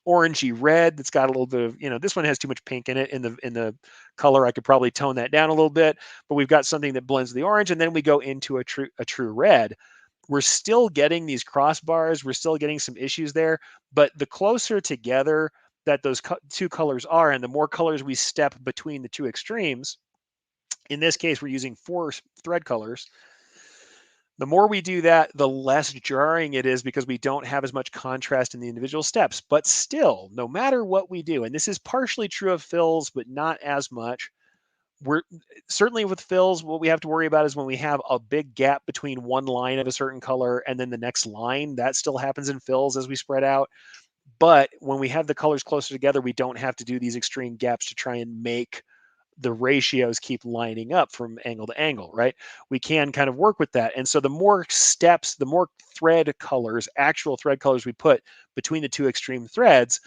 orangey red that's got a little bit of, this one has too much pink in it in the color. I could probably tone that down a little bit, but we've got something that blends the orange, and then we go into a true red. We're still getting these crossbars. We're still getting some issues there, but the closer together that those two colors are, and the more colors we step between the two extremes, in this case, we're using 4 thread colors. The more we do that, the less jarring it is because we don't have as much contrast in the individual steps. But still, no matter what we do, and this is partially true of fills, but not as much, we're certainly with fills, what we have to worry about is when we have a big gap between one line of a certain color and then the next line. That still happens in fills as we spread out. But when we have the colors closer together, we don't have to do these extreme gaps to try and make the ratios keep lining up from angle to angle, right? We can kind of work with that. And so the more steps, the more thread colors, actual thread colors we put between the two extreme threads,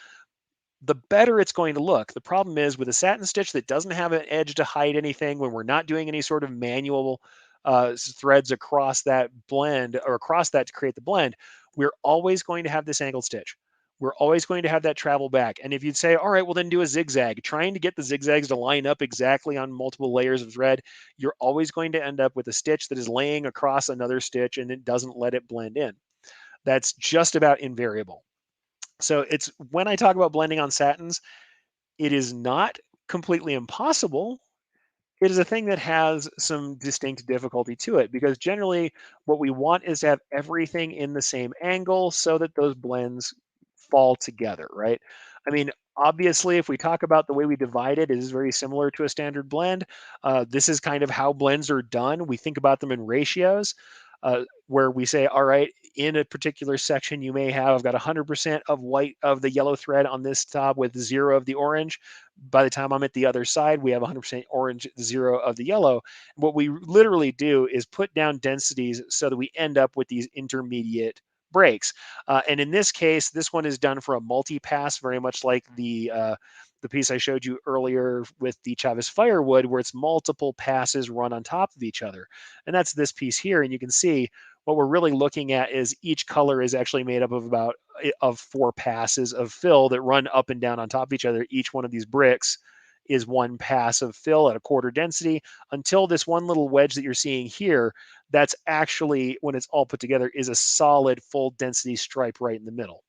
the better it's going to look. The problem is with a satin stitch that doesn't have an edge to hide anything, when we're not doing any sort of manual threads across that blend or across that to create the blend, we're always going to have this angled stitch. We're always going to have that travel back. And if you'd say, all right, well, then do a zigzag, trying to get the zigzags to line up exactly on multiple layers of thread, you're always going to end up with a stitch that is laying across another stitch and it doesn't let it blend in. That's just about invariable. So it's when I talk about blending on satins, it is not completely impossible. It is a thing that has some distinct difficulty to it, because generally what we want is to have everything in the same angle so that those blends fall together, right? I mean, obviously, if we talk about the way we divide it, it is very similar to a standard blend. This is kind of how blends are done. We think about them in ratios, where we say, all right, in a particular section, you may have, I've got 100% of white of the yellow thread on this top with 0 of the orange. By the time I'm at the other side, we have 100% orange, 0 of the yellow. What we literally do is put down densities so that we end up with these intermediate breaks. And in this case, this one is done for a multi-pass, very much like the piece I showed you earlier with the Chavez firewood, where it's multiple passes run on top of each other. And that's this piece here. And you can see what we're really looking at is each color is actually made up of about of 4 passes of fill that run up and down on top of each other. Each one of these bricks is 1 pass of fill at a quarter density, until this one little wedge that you're seeing here, that's actually, when it's all put together, is a solid full density stripe right in the middle.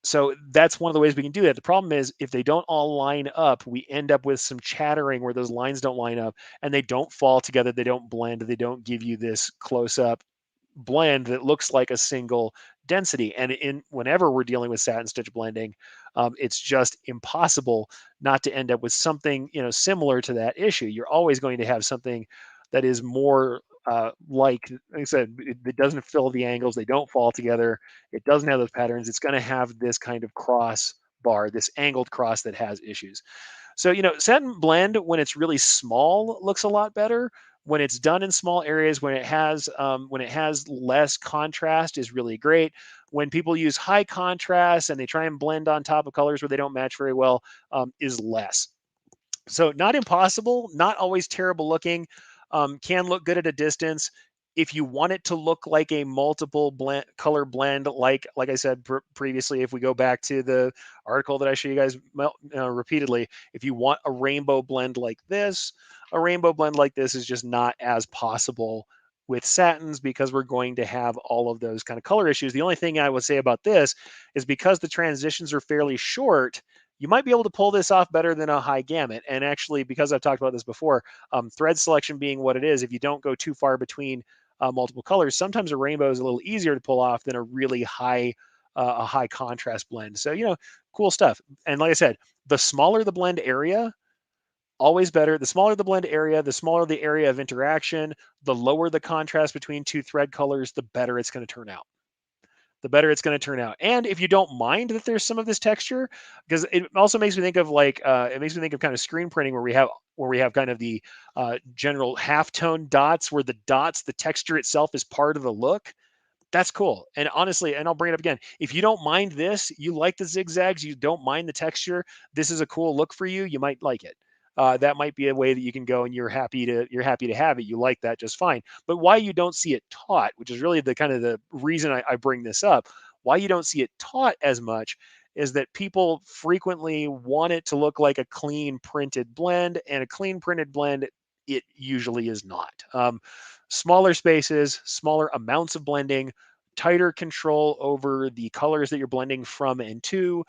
So that's one of the ways we can do that. The problem is, if they don't all line up, we end up with some chattering where those lines don't line up and they don't fall together. They don't blend. They don't give you this close up blend that looks like a single density. And in whenever we're dealing with satin stitch blending, It's just impossible not to end up with something, similar to that issue. You're always going to have something that is more like I said, it doesn't fill the angles, they don't fall together, it doesn't have those patterns. It's going to have this kind of cross bar, this angled cross that has issues. So, satin blend when it's really small looks a lot better. When it's done in small areas, when it has less contrast, is really great. When people use high contrast and they try and blend on top of colors where they don't match very well, is less. So not impossible, not always terrible looking. Can look good at a distance. If you want it to look like a multiple color blend, like I said previously, if we go back to the article that I show you guys repeatedly, if you want a rainbow blend like this, a rainbow blend like this is just not as possible with satins because we're going to have all of those kind of color issues. The only thing I would say about this is because the transitions are fairly short, you might be able to pull this off better than a high gamut. And actually, because I've talked about this before, thread selection being what it is, if you don't go too far between multiple colors, sometimes a rainbow is a little easier to pull off than a high contrast blend. So, cool stuff. And like I said, the smaller the blend area, always better. The smaller the blend area, the smaller the area of interaction, the lower the contrast between two thread colors, the better it's going to turn out, the better it's going to turn out. And if you don't mind that there's some of this texture, because it also makes me think of it makes me think of kind of screen printing where we have kind of the general halftone dots where the dots, the texture itself is part of the look. That's cool. And honestly, and I'll bring it up again. If you don't mind this, you like the zigzags, you don't mind the texture, this is a cool look for you, you might like it. That might be a way that you can go and you're happy to have it. You like that just fine. But why you don't see it taught, which is really the kind of the reason I bring this up, why you don't see it taught as much is that people frequently want it to look like a clean printed blend, and a clean printed blend, it usually is not. Smaller spaces, smaller amounts of blending, tighter control over the colors that you're blending from and to.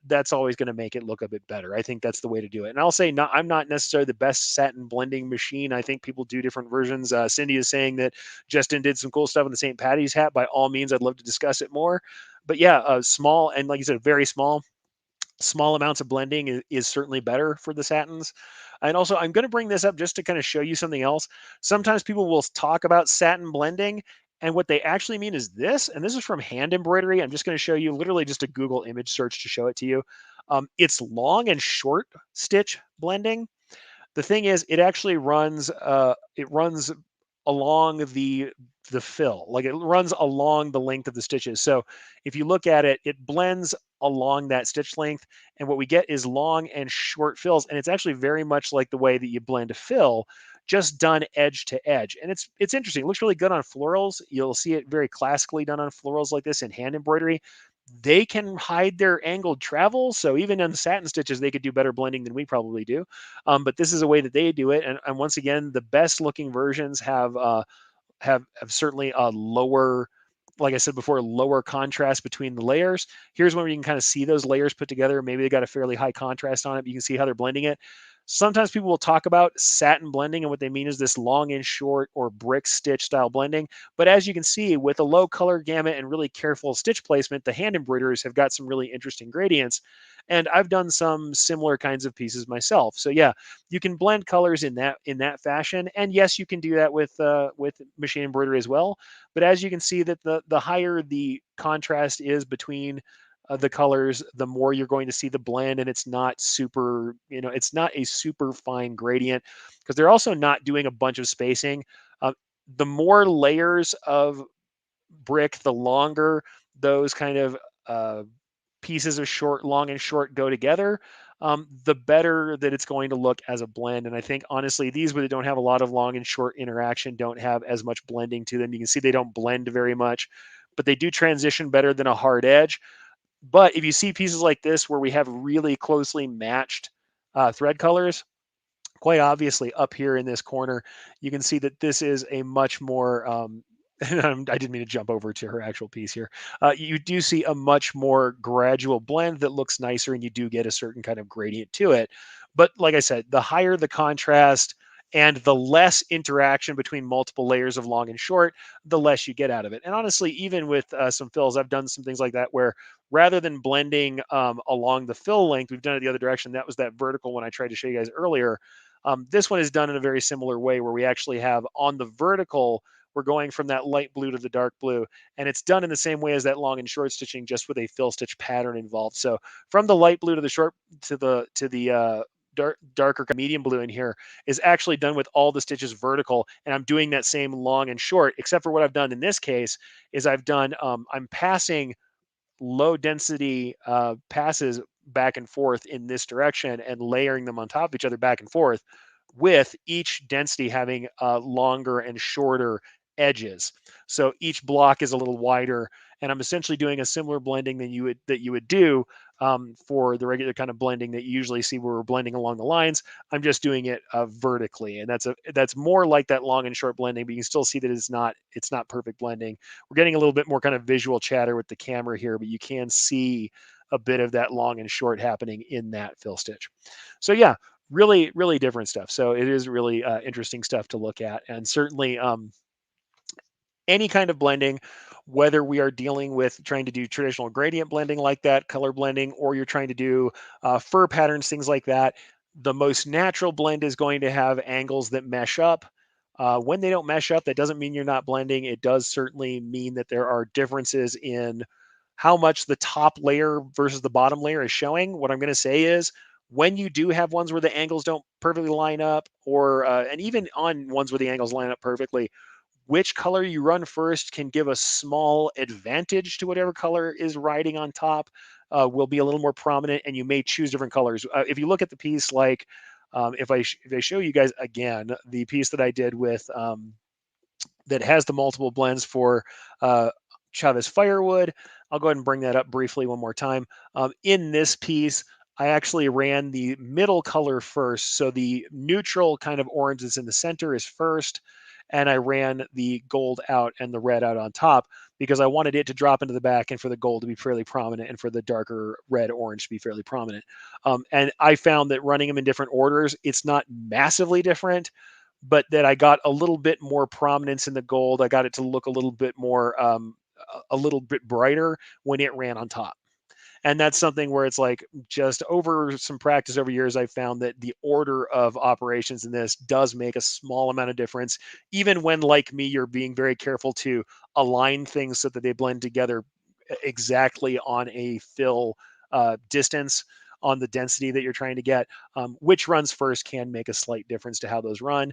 That's always going to make it look a bit better. I think that's the way to do it. And I'll say, I'm not necessarily the best satin blending machine. I think people do different versions. Cindy is saying that Justin did some cool stuff in the St. Patty's hat. By all means, I'd love to discuss it more. But yeah, small and like you said, very small amounts of blending is certainly better for the satins. And also, I'm going to bring this up just to kind of show you something else. Sometimes people will talk about satin blending, and what they actually mean is this. And this is from Hand Embroidery. I'm just going to show you literally just a Google image search to show it to you. It's long and short stitch blending. The thing is, it runs along the fill, like it runs along the length of the stitches. So if you look at it, it blends along that stitch length, and what we get is long and short fills, and it's actually very much like the way that you blend a fill, just done edge to edge. And it's interesting. It looks really good on florals. You'll see it very classically done on florals like this in hand embroidery. They can hide their angled travel, so even on the satin stitches, they could do better blending than we probably do. But this is a way that they do it, and once again, the best looking versions have certainly a lower, like I said before, lower contrast between the layers. Here's one where you can kind of see those layers put together. Maybe they got a fairly high contrast on it, but you can see how they're blending it. Sometimes people will talk about satin blending, and what they mean is this long and short or brick stitch style blending. But as you can see, with a low color gamut and really careful stitch placement, the hand embroiderers have got some really interesting gradients. And I've done some similar kinds of pieces myself. So yeah, you can blend colors in that fashion. And yes, you can do that with machine embroidery as well. But as you can see, that the higher the contrast is between the colors, the more you're going to see the blend, and it's not super, it's not a super fine gradient because they're also not doing a bunch of spacing. Uh, the more layers of brick, the longer those kind of uh, pieces of long and short go together, the better that it's going to look as a blend. And I think honestly, these where they don't have a lot of long and short interaction don't have as much blending to them. You can see they don't blend very much, but they do transition better than a hard edge. But if you see pieces like this where we have really closely matched thread colors, quite obviously up here in this corner, you can see that this is a much more, I didn't mean to jump over to her actual piece here. You do see a much more gradual blend that looks nicer, and you do get a certain kind of gradient to it. But like I said, the higher the contrast and the less interaction between multiple layers of long and short, the less you get out of it. And honestly, even with some fills, I've done some things like that where rather than blending along the fill length, we've done it the other direction. That was that vertical one I tried to show you guys earlier. This one is done in a very similar way where we actually have on the vertical, we're going from that light blue to the dark blue, and it's done in the same way as that long and short stitching, just with a fill stitch pattern involved. So from the light blue to the short to the darker medium blue in here is actually done with all the stitches vertical, and I'm doing that same long and short, except for what I've done in this case is I'm passing low density passes back and forth in this direction and layering them on top of each other back and forth, with each density having longer and shorter edges. So each block is a little wider, and I'm essentially doing a similar blending than you would do for the regular kind of blending that you usually see where we're blending along the lines. I'm just doing it vertically, and that's more like that long and short blending, but you can still see that it's not perfect blending. We're getting a little bit more kind of visual chatter with the camera here, but you can see a bit of that long and short happening in that fill stitch. So yeah, really, really different stuff. So it is really interesting stuff to look at, and certainly any kind of blending, whether we are dealing with trying to do traditional gradient blending like that, color blending, or you're trying to do fur patterns, things like that, the most natural blend is going to have angles that mesh up. When they don't mesh up, that doesn't mean you're not blending. It does certainly mean that there are differences in how much the top layer versus the bottom layer is showing. What I'm going to say is, when you do have ones where the angles don't perfectly line up, or and even on ones where the angles line up perfectly, which color you run first can give a small advantage to whatever color is riding on top. Will be a little more prominent, and you may choose different colors. If you look at the piece, like if I show you guys again the piece that I did with that has the multiple blends for Chavez Firewood, I'll go ahead and bring that up briefly one more time. In this piece, I actually ran the middle color first. So the neutral kind of orange that's in the center is first, and I ran the gold out and the red out on top because I wanted it to drop into the back and for the gold to be fairly prominent and for the darker red orange to be fairly prominent. And I found that running them in different orders, it's not massively different, but that I got a little bit more prominence in the gold. I got it to look a little bit more, a little bit brighter when it ran on top. And that's something where it's like, just over some practice over years, I found that the order of operations in this does make a small amount of difference, even when, like me, you're being very careful to align things so that they blend together exactly on a fill distance on the density that you're trying to get. Which runs first can make a slight difference to how those run.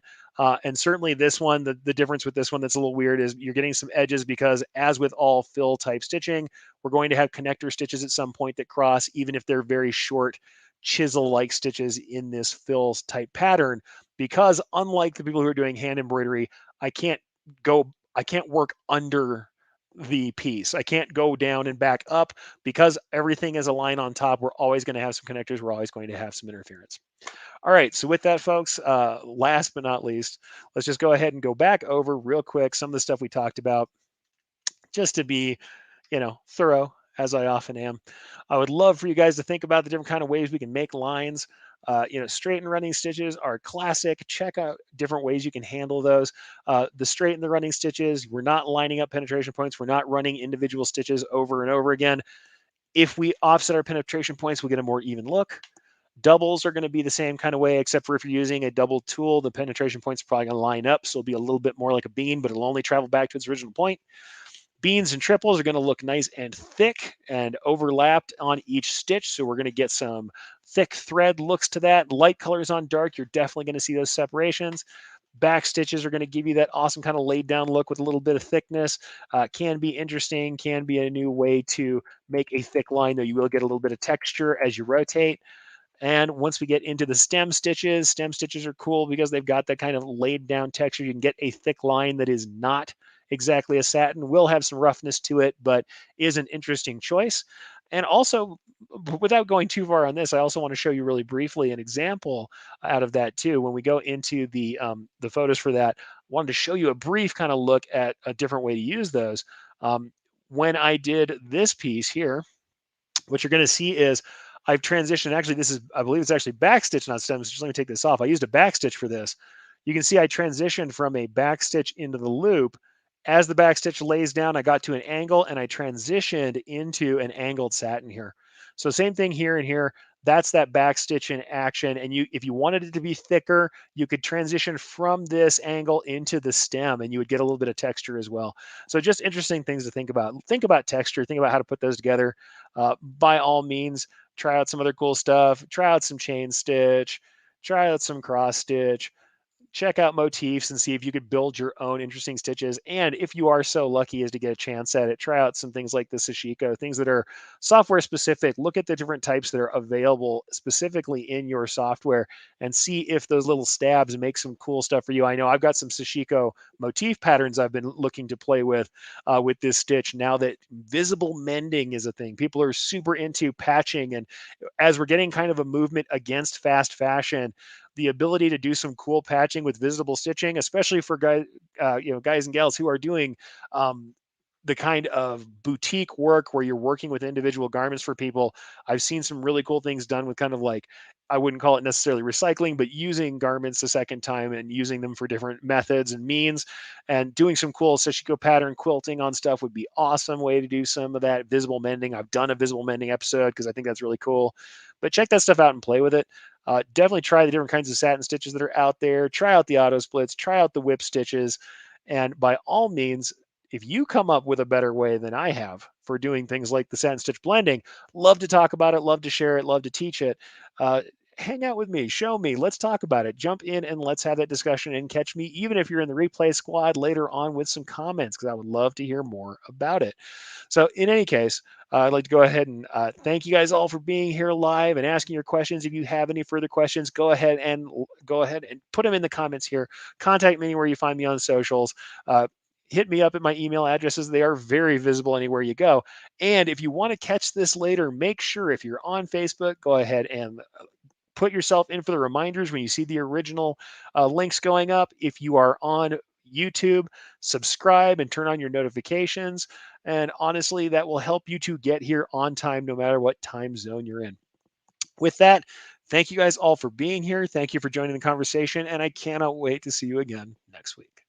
And certainly this one, the difference with this one that's a little weird is you're getting some edges, because as with all fill type stitching, we're going to have connector stitches at some point that cross, even if they're very short chisel-like stitches in this fill type pattern, because unlike the people who are doing hand embroidery, I can't work under the piece. I can't go down and back up, because everything is a line on top. We're always going to have some connectors. We're always going to have some interference. All right. So with that, folks, last but not least, let's just go ahead and go back over real quick some of the stuff we talked about, just to be, thorough, as I often am. I would love for you guys to think about the different kind of ways we can make lines. Straight and running stitches are classic. Check out different ways you can handle those. The straight and the running stitches, we're not lining up penetration points. We're not running individual stitches over and over again. If we offset our penetration points, we'll get a more even look. Doubles are going to be the same kind of way, except for if you're using a double tool, the penetration points are probably going to line up. So it'll be a little bit more like a bean, but it'll only travel back to its original point. Beans and triples are going to look nice and thick and overlapped on each stitch. So we're going to get some thick thread looks to that. Light colors on dark, you're definitely going to see those separations. Back stitches are going to give you that awesome kind of laid down look with a little bit of thickness. Can be interesting, can be a new way to make a thick line, though you will get a little bit of texture as you rotate. And once we get into the stem stitches are cool because they've got that kind of laid down texture. You can get a thick line that is not exactly a satin, will have some roughness to it, but is an interesting choice. And also, without going too far on this, I also want to show you really briefly an example out of that too. When we go into the photos for that, I wanted to show you a brief kind of look at a different way to use those. When I did this piece here, what you're going to see is I've transitioned. Actually, I believe it's actually backstitch, not stems. Just let me take this off. I used a backstitch for this. You can see I transitioned from a backstitch into the loop, As the back stitch lays down, I got to an angle and I transitioned into an angled satin here. So same thing here and here. That's that back stitch in action. And if you wanted it to be thicker, you could transition from this angle into the stem and you would get a little bit of texture as well. So just interesting things to think about. Think about texture, think about how to put those together. By all means, try out some other cool stuff. Try out some chain stitch, try out some cross stitch, check out motifs and see if you could build your own interesting stitches. And if you are so lucky as to get a chance at it, try out some things like the Sashiko, things that are software specific. Look at the different types that are available specifically in your software and see if those little stabs make some cool stuff for you. I know I've got some Sashiko motif patterns I've been looking to play with this stitch now that visible mending is a thing. People are super into patching, and as we're getting kind of a movement against fast fashion, the ability to do some cool patching with visible stitching, especially for guys and gals who are doing um, the kind of boutique work where you're working with individual garments for people. I've seen some really cool things done with kind of like, I wouldn't call it necessarily recycling, but using garments a second time and using them for different methods and means, and doing some cool Sashiko pattern quilting on stuff would be awesome way to do some of that visible mending. I've done a visible mending episode because I think that's really cool, but check that stuff out and play with it. Definitely try the different kinds of satin stitches that are out there. Try out the auto splits, try out the whip stitches. And by all means, if you come up with a better way than I have for doing things like the satin stitch blending, love to talk about it, love to share it, love to teach it. Uh, Hang out with me, show me, let's talk about it. Jump in and let's have that discussion and catch me, even if you're in the replay squad later on, with some comments, because I would love to hear more about it. So, in any case, I'd like to go ahead and thank you guys all for being here live and asking your questions. If you have any further questions, go ahead and put them in the comments here. Contact me anywhere you find me on socials. Hit me up at my email addresses. They are very visible anywhere you go. And if you want to catch this later, make sure if you're on Facebook, go ahead and put yourself in for the reminders when you see the original links going up. If you are on YouTube, subscribe and turn on your notifications. And honestly, that will help you to get here on time, no matter what time zone you're in. With that, thank you guys all for being here. Thank you for joining the conversation. And I cannot wait to see you again next week.